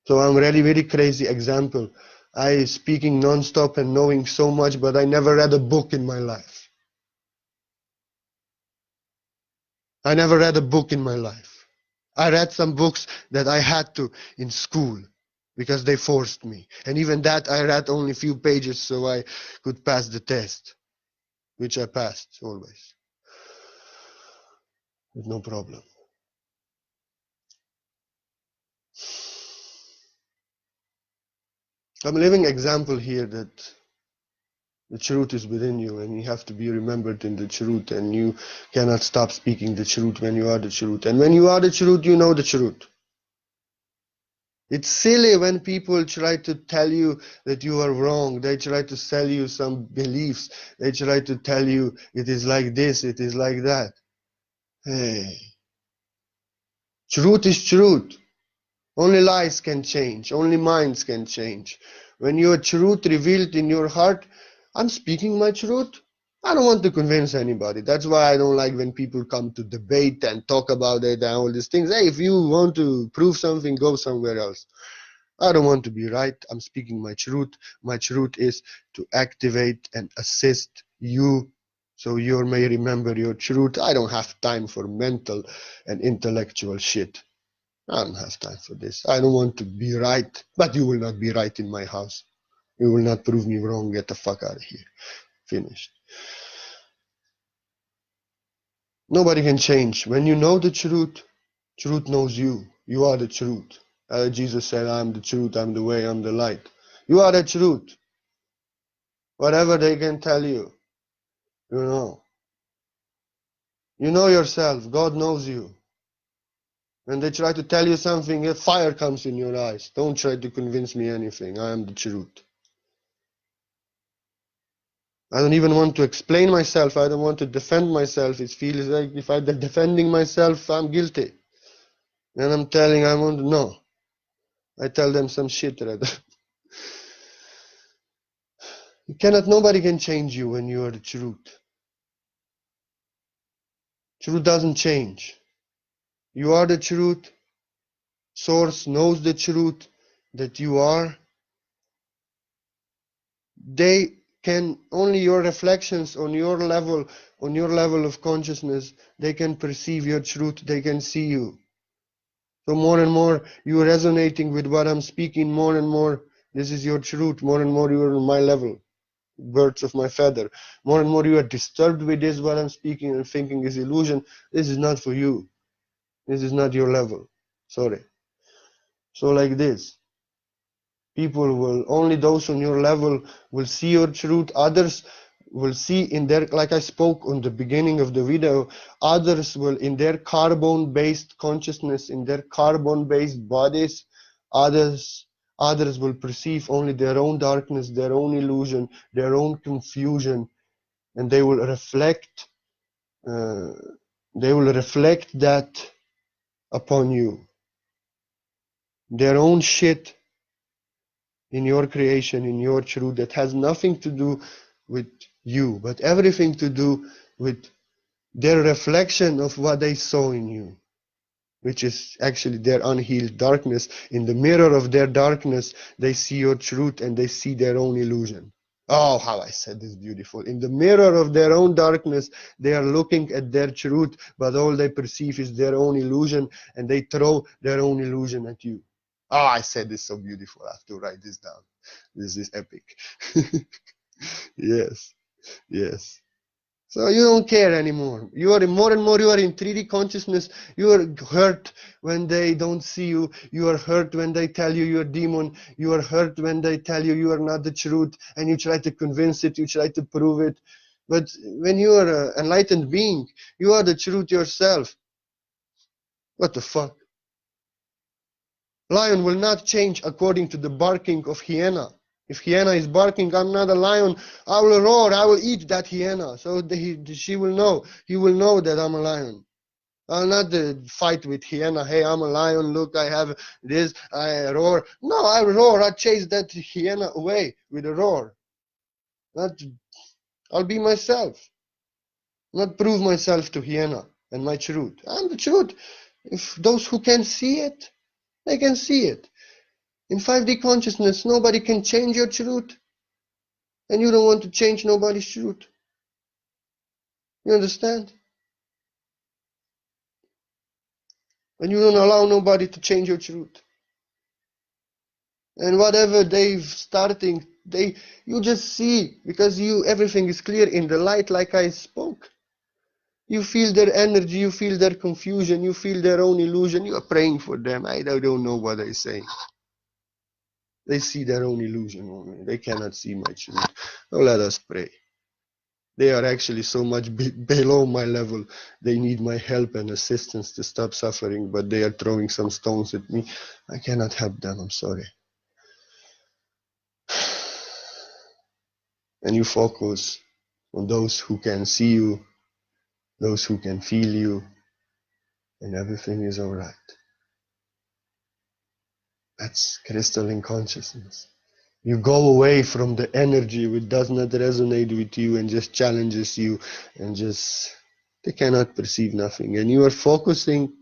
So I'm really very crazy example. I speaking non-stop and knowing so much, but I never read a book in my life. I never read a book in my life. I read some books that I had to in school because they forced me. And even that I read only a few pages so I could pass the test, which I passed always. With no problem. I'm a living example here that the truth is within you and you have to be remembered in the truth, and you cannot stop speaking the truth when you are the truth. And when you are the truth, you know the truth. It's silly when people try to tell you that you are wrong. They try to sell you some beliefs. They try to tell you it is like this, it is like that. Hey, truth is truth. Only lies can change. Only minds can change. When your truth revealed in your heart, I'm speaking my truth. I don't want to convince anybody. That's why I don't like when people come to debate and talk about it and all these things. Hey, if you want to prove something, go somewhere else. I don't want to be right. I'm speaking my truth. My truth is to activate and assist you so you may remember your truth. I don't have time for mental and intellectual shit. I don't have time for this. I don't want to be right, but you will not be right in my house. You will not prove me wrong. Get the fuck out of here. Finished. Nobody can change. When you know the truth, truth knows you. You are the truth. Jesus said, I'm the truth, I'm the way, I'm the light. You are the truth. Whatever they can tell you, you know. You know yourself. God knows you. When they try to tell you something, a fire comes in your eyes. Don't try to convince me anything. I am the truth. I don't even want to explain myself. I don't want to defend myself. It feels like if I'm defending myself, I'm guilty. And I'm telling I want to know. I tell them some shit rather. Nobody can change you when you are the truth. Truth doesn't change. You are the truth. Source knows the truth that you are. They can only your reflections on your level of consciousness, they can perceive your truth, they can see you. So more and more you are resonating with what I'm speaking, more and more this is your truth, more and more you are on my level, birds of my feather. More and more you are disturbed with this, what I'm speaking and thinking is illusion. This is not for you. This is not your level. Sorry. So like this. People will, only those on your level will see your truth. Others will see in their, like I spoke on the beginning of the video, others will in their carbon-based consciousness, in their carbon-based bodies, others will perceive only their own darkness, their own illusion, their own confusion, and they will reflect uh, that upon you. Their own shit in your creation, in your truth, that has nothing to do with you, but everything to do with their reflection of what they saw in you, which is actually their unhealed darkness. In the mirror of their darkness, they see your truth and they see their own illusion. Oh, how I said this beautiful. In the mirror of their own darkness, they are looking at their truth, but all they perceive is their own illusion, and they throw their own illusion at you. Oh, I said this so beautiful. I have to write this down. This is epic. Yes, yes. So you don't care anymore. You are more and more, you are in 3D consciousness. You are hurt when they don't see you. You are hurt when they tell you you're a demon. You are hurt when they tell you you are not the truth, and you try to convince it, you try to prove it. But when you are an enlightened being, you are the truth yourself. What the fuck? Lion will not change according to the barking of hyena. If hyena is barking, I'm not a lion. I will roar. I will eat that hyena. So she will know. He will know that I'm a lion. I'll not fight with hyena. Hey, I'm a lion. Look, I have this. I roar. No, I roar. I chase that hyena away with a roar. Not, I'll be myself. Not prove myself to hyena and my truth. I'm the truth. If those who can see it, they can see it. In 5D consciousness, nobody can change your truth, and you don't want to change nobody's truth. You understand? And you don't allow nobody to change your truth. And whatever they've starting, you just see, because everything is clear in the light, like I spoke. You feel their energy, you feel their confusion, you feel their own illusion. You are praying for them. I don't know what they're saying. They see their own illusion only. They cannot see my truth. So let us pray. They are actually so much below my level. They need my help and assistance to stop suffering, but they are throwing some stones at me. I cannot help them. I'm sorry. And you focus on those who can see you, those who can feel you, and everything is all right. That's crystalline consciousness. You go away from the energy which does not resonate with you and just challenges you and just they cannot perceive nothing. And you are focusing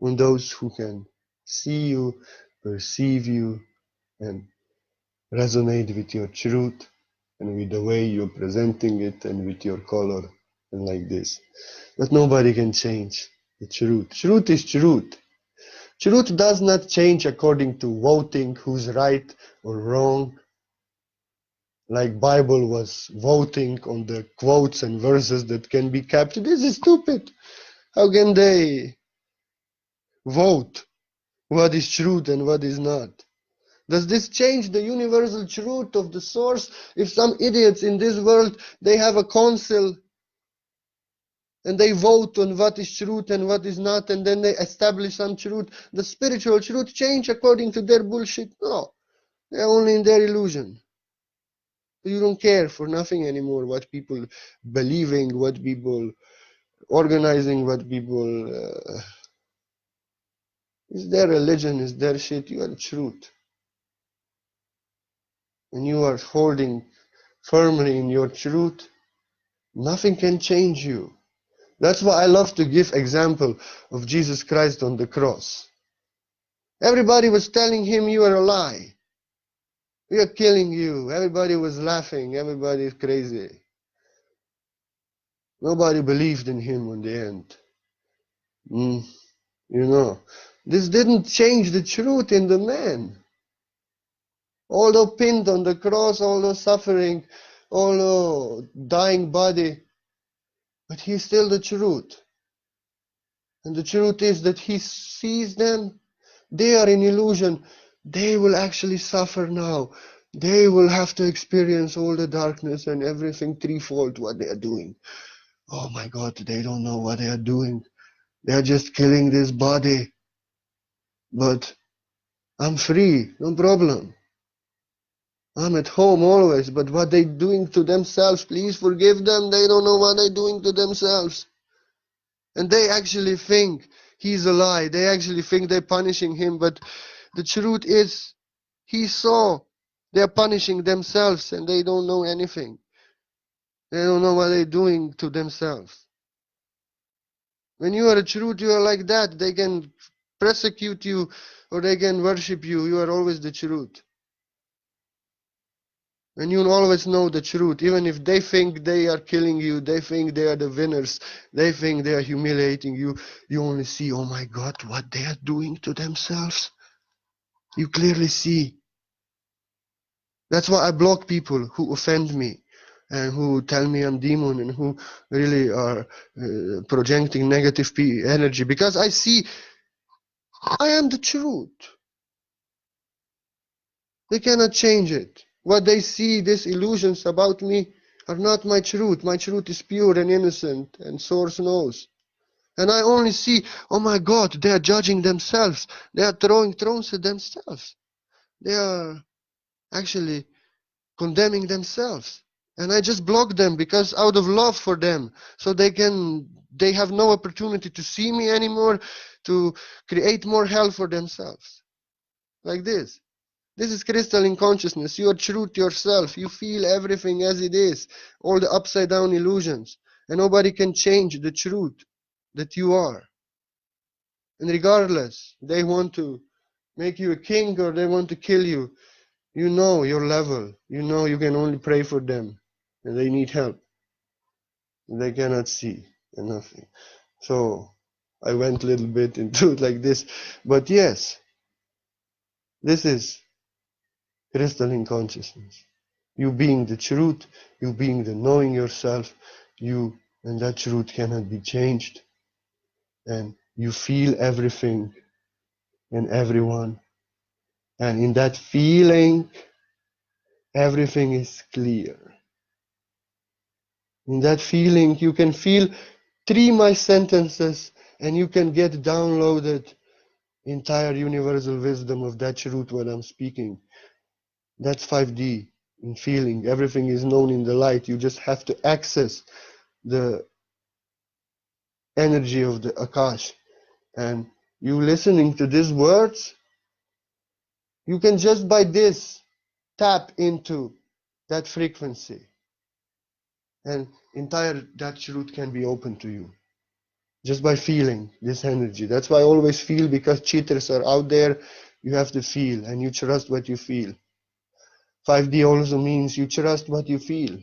on those who can see you, perceive you, and resonate with your truth and with the way you're presenting it and with your color and like this. But nobody can change the truth. Truth is truth. Truth does not change according to voting who's right or wrong. Like Bible was voting on the quotes and verses that can be kept. This is stupid. How can they vote what is truth and what is not? Does this change the universal truth of the source? If some idiots in this world, they have a council and they vote on what is truth and what is not, and then they establish some truth, the spiritual truth change according to their bullshit? No, they're only in their illusion. You don't care for nothing anymore what people believing, what people organizing, what people is their religion, is their shit. You are the truth, and you are holding firmly in your truth. Nothing can change you. That's why I love to give example of Jesus Christ on the cross. Everybody was telling him you are a lie. We are killing you. Everybody was laughing. Everybody is crazy. Nobody believed in him in the end. You know, this didn't change the truth in the man. Although pinned on the cross, although suffering, although dying body, but he's still the truth. And the truth is that he sees them. They are in illusion. They will actually suffer now. They will have to experience all the darkness and everything threefold what they are doing. Oh my God, they don't know what they are doing. They are just killing this body. But I'm free, no problem. I'm at home always, but what they doing to themselves, please forgive them. They don't know what they're doing to themselves. And they actually think he's a lie. They actually think they're punishing him, but the truth is, he saw they're punishing themselves and they don't know anything. They don't know what they're doing to themselves. When you are a truth, you are like that. They can persecute you or they can worship you. You are always the truth. And you always know the truth. Even if they think they are killing you, they think they are the winners, they think they are humiliating you, you only see, oh my God, what they are doing to themselves. You clearly see. That's why I block people who offend me and who tell me I'm demon and who really are projecting negative energy, because I see I am the truth. They cannot change it. What they see, these illusions about me, are not my truth. My truth is pure and innocent, and Source knows. And I only see, oh my God, they are judging themselves. They are throwing thrones at themselves. They are actually condemning themselves. And I just block them because out of love for them, so they have no opportunity to see me anymore, to create more hell for themselves. Like this. This is crystalline consciousness. You are true to yourself. You feel everything as it is. All the upside down illusions. And nobody can change the truth that you are. And regardless, they want to make you a king or they want to kill you. You know your level. You know you can only pray for them. And they need help. They cannot see and nothing. So I went a little bit into it like this. But yes, this is crystalline consciousness. You being the truth, you being the knowing yourself, you and that truth cannot be changed. And you feel everything and everyone. And in that feeling, everything is clear. In that feeling, you can feel 3 my sentences and you can get downloaded entire universal wisdom of that truth what I'm speaking. That's 5D in feeling. Everything is known in the light. You just have to access the energy of the Akash. And you listening to these words, you can just by this tap into that frequency, and entire that truth can be open to you just by feeling this energy. That's why I always feel, because cheaters are out there. You have to feel, and you trust what you feel. 5D also means you trust what you feel.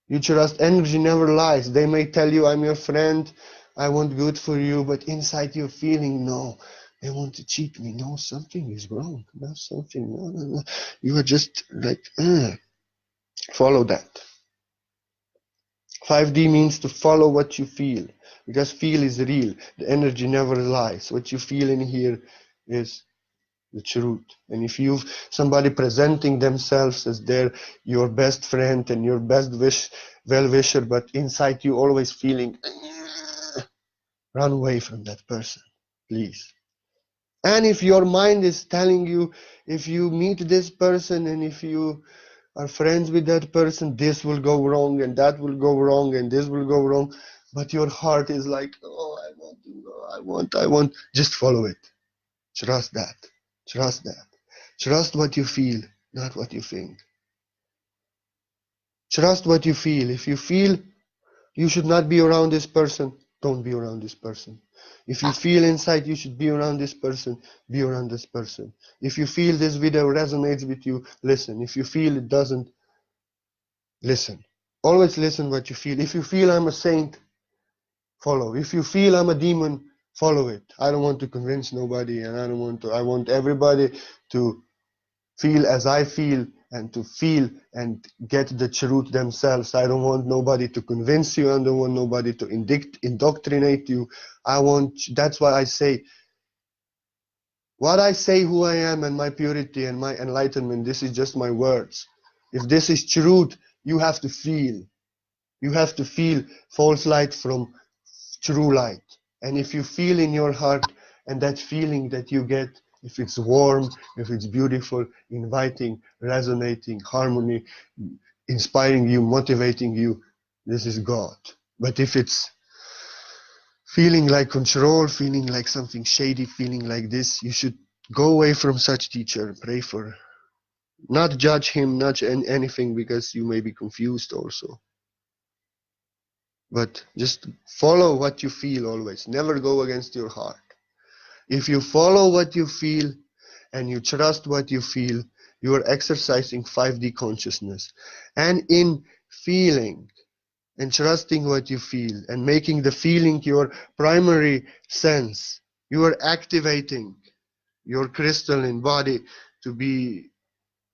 You trust. Energy never lies. They may tell you, I'm your friend, I want good for you, but inside you're feeling, no, they want to cheat me. No, something is wrong. No, something, no. You are just like, follow that. 5D means to follow what you feel, because feel is real. The energy never lies. What you feel in here is the truth. And if you've somebody presenting themselves as your best friend and your best well-wisher, but inside you always feeling, run away from that person, please. And if your mind is telling you, if you meet this person and if you are friends with that person, this will go wrong and that will go wrong and this will go wrong, but your heart is like, oh, I want to go, I want, just follow it. Trust that. Trust that. Trust what you feel, not what you think. Trust what you feel. If you feel you should not be around this person, don't be around this person. If you feel inside you should be around this person, be around this person. If you feel this video resonates with you, listen. If you feel it doesn't, listen. Always listen what you feel. If you feel I'm a saint, follow. If you feel I'm a demon, follow it. I don't want to convince nobody, and I want everybody to feel as I feel, and to feel and get the truth themselves. I don't want nobody to convince you. I don't want nobody to indoctrinate you. That's why I say, what I say, who I am and my purity and my enlightenment, this is just my words. If this is truth, you have to feel. You have to feel false light from true light. And if you feel in your heart, and that feeling that you get, if it's warm, if it's beautiful, inviting, resonating, harmony, inspiring you, motivating you, this is God. But if it's feeling like control, feeling like something shady, feeling like this, you should go away from such teacher. Pray for, not judge him, not anything, because you may be confused also. But just follow what you feel always. Never go against your heart. If you follow what you feel and you trust what you feel, you are exercising 5D consciousness. And in feeling and trusting what you feel and making the feeling your primary sense, you are activating your crystalline body to be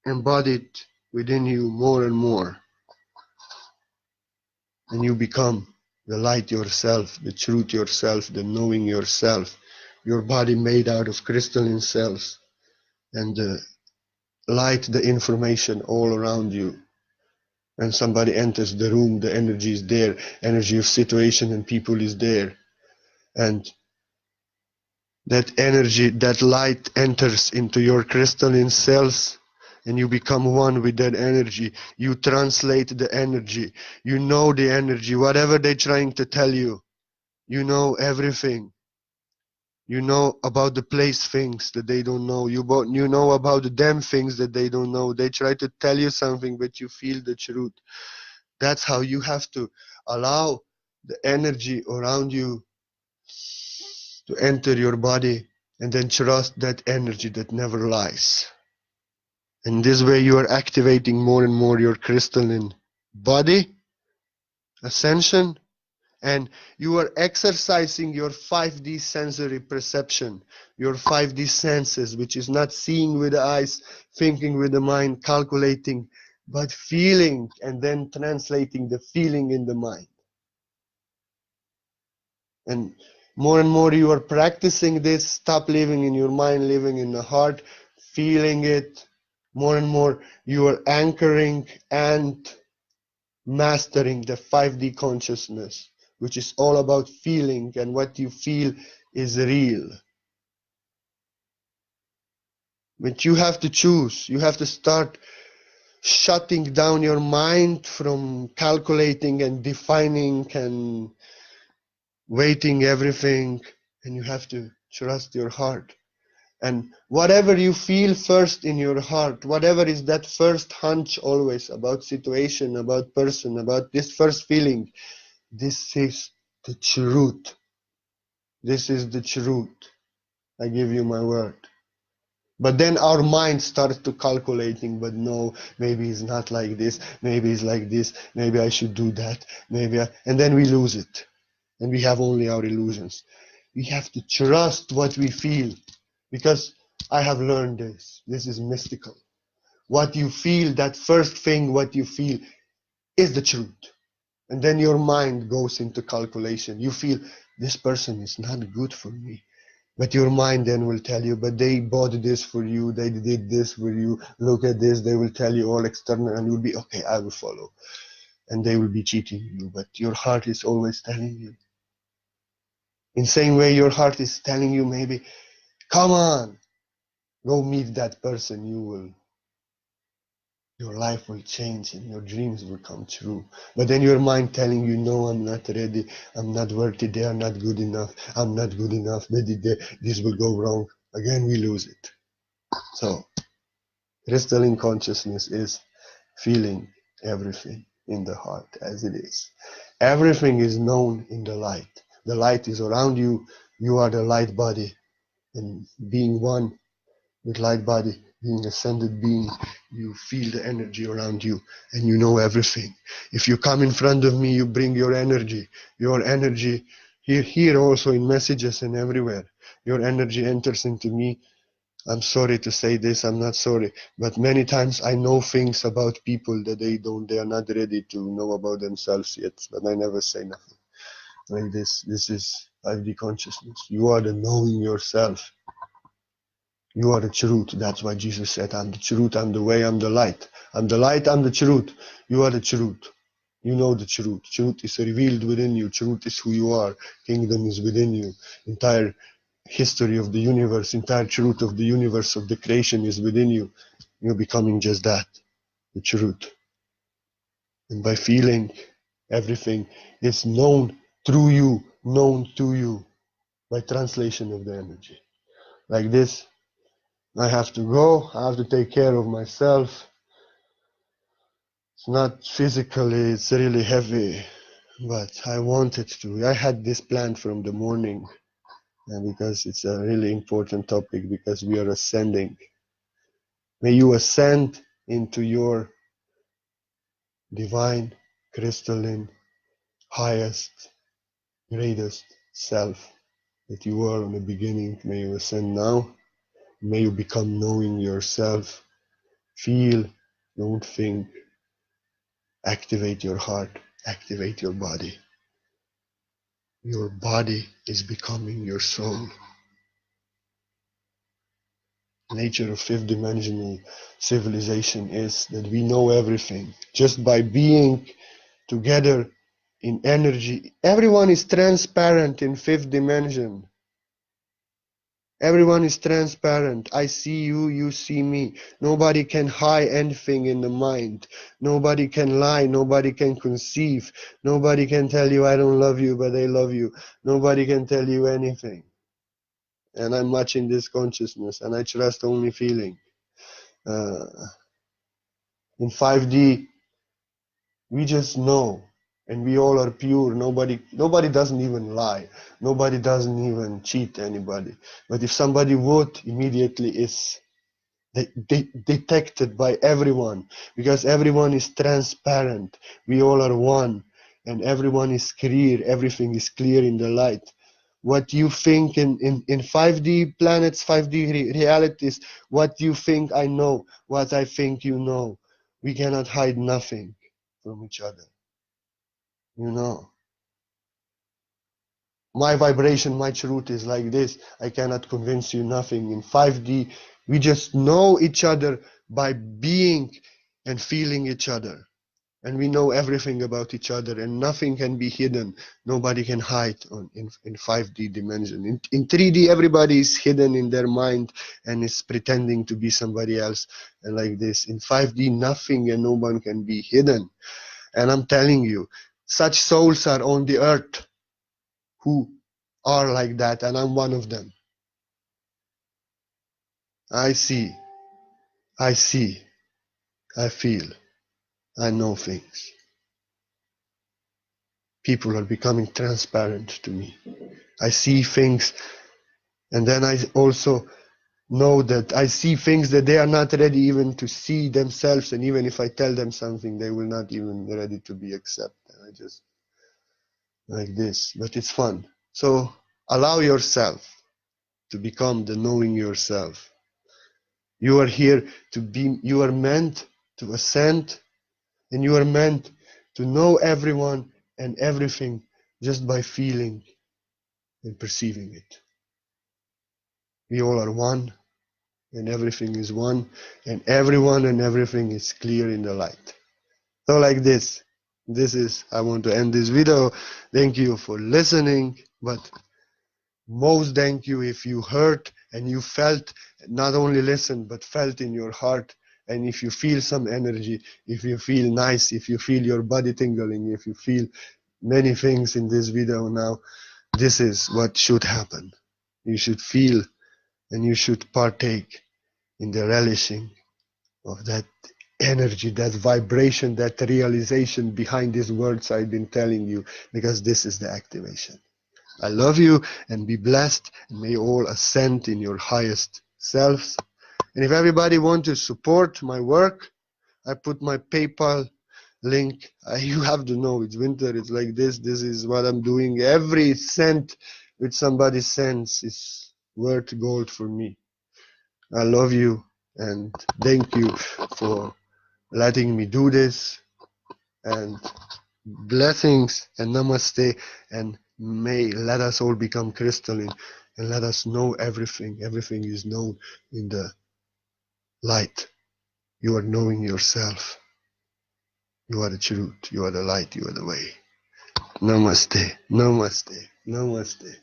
embodied within you more and more. And you become the light yourself, the truth yourself, the knowing yourself. Your body made out of crystalline cells, and the light, the information all around you. When somebody enters the room, the energy is there, energy of situation and people is there. And that energy, that light enters into your crystalline cells, and you become one with that energy. You translate the energy. You know the energy. Whatever they're trying to tell you, you know everything. You know about the place things that they don't know. You know about the damn things that they don't know. They try to tell you something, but you feel the truth. That's how you have to allow the energy around you to enter your body, and then trust that energy that never lies. And this way you are activating more and more your crystalline body, ascension, and you are exercising your 5D sensory perception, your 5D senses, which is not seeing with the eyes, thinking with the mind, calculating, but feeling, and then translating the feeling in the mind. And more you are practicing this. Stop living in your mind, living in the heart, feeling it. More and more you are anchoring and mastering the 5D consciousness, which is all about feeling, and what you feel is real. But you have to choose. You have to start shutting down your mind from calculating and defining and weighting everything, and you have to trust your heart. And whatever you feel first in your heart, whatever is that first hunch always about situation, about person, about this first feeling, this is the truth. This is the truth. I give you my word. But then our mind starts to calculating, but no, maybe it's not like this, maybe it's like this, maybe I should do that, and then we lose it. And we have only our illusions. We have to trust what we feel, because I have learned this. This is mystical. What you feel, that first thing, what you feel is the truth. And then your mind goes into calculation. You feel this person is not good for me. But your mind then will tell you, but they bought this for you, they did this for you, look at this, they will tell you all external, and you'll be, okay, I will follow. And they will be cheating you, but your heart is always telling you. In same way, your heart is telling you maybe, come on, go meet that person, your life will change and your dreams will come true. But then your mind telling you, no, I'm not ready, I'm not worthy, they are not good enough, I'm not good enough, this will go wrong. Again, we lose it. So, crystalline consciousness is feeling everything in the heart as it is. Everything is known in the light. The light is around you, you are the light body, and being one with light body, being ascended being, you feel the energy around you and you know everything. If you come in front of me, you bring your energy here also in messages and everywhere. Your energy enters into me. I'm sorry to say this, I'm not sorry, but many times I know things about people that they are not ready to know about themselves yet, but I never say nothing. Like this is 5D consciousness. You are the knowing yourself. You are the truth. That's why Jesus said, I'm the truth, I'm the way, I'm the light. I'm the light, I'm the truth. You are the truth. You know the truth. Truth is revealed within you. Truth is who you are. Kingdom is within you. Entire history of the universe, entire truth of the universe, of the creation is within you. You're becoming just that, the truth. And by feeling, everything is known through you, known to you, by translation of the energy. Like this, I have to go, I have to take care of myself. It's not physically, it's really heavy, but I wanted to. I had this plan from the morning, and because it's a really important topic, because we are ascending. May you ascend into your divine, crystalline, highest, greatest self that you were in the beginning. May you ascend now. May you become knowing yourself. Feel, don't think. Activate your heart, activate your body. Your body is becoming your soul. Nature of fifth dimensional civilization is that we know everything just by being together in energy. Everyone is transparent in fifth dimension. Everyone is transparent. I see you, you see me. Nobody can hide anything in the mind. Nobody can lie. Nobody can conceive. Nobody can tell you I don't love you, but I love you. Nobody can tell you anything. And I'm much in this consciousness, and I trust only feeling. Uh, in 5D, we just know, and we all are pure. Nobody doesn't even lie. Nobody doesn't even cheat anybody. But if somebody would, immediately is detected by everyone, because everyone is transparent. We all are one, and everyone is clear. Everything is clear in the light. What you think in 5D planets, 5D realities, what you think I know, what I think you know. We cannot hide nothing from each other. You know, my vibration, my truth is like this. I cannot convince you nothing. In 5D, we just know each other by being and feeling each other. And we know everything about each other, and nothing can be hidden. Nobody can hide in 5D dimension. In 3D, everybody is hidden in their mind and is pretending to be somebody else. And like this, in 5D, nothing and no one can be hidden. And I'm telling you, such souls are on the earth who are like that, and I'm one of them. I see, I see, I feel, I know things. People are becoming transparent to me. I see things, and then I also know that I see things that they are not ready even to see themselves, and even if I tell them something, they will not even ready to be accepted. I just like this, but it's fun. So allow yourself to become the knowing yourself. You are here to be, you are meant to ascend, and you are meant to know everyone and everything just by feeling and perceiving it. We all are one, and everything is one, and everyone and everything is clear in the light. So like this is, I want to end this video. Thank you for listening, but most thank you if you heard and you felt, not only listened, but felt in your heart. And if you feel some energy, if you feel nice, if you feel your body tingling, if you feel many things in this video now, this is what should happen. You should feel and you should partake in the relishing of that energy, that vibration, that realization behind these words I've been telling you, because this is the activation. I love you, and be blessed, and may all ascend in your highest selves. And if everybody wants to support my work, I put my PayPal link. You have to know it's winter, it's like this. This is what I'm doing. Every cent which somebody sends is worth gold for me. I love you, and thank you for letting me do this, and blessings and namaste, and may let us all become crystalline, and let us know everything. Everything is known in the light. You are knowing yourself. You are the truth. You are the light. You are the way. Namaste. Namaste. Namaste.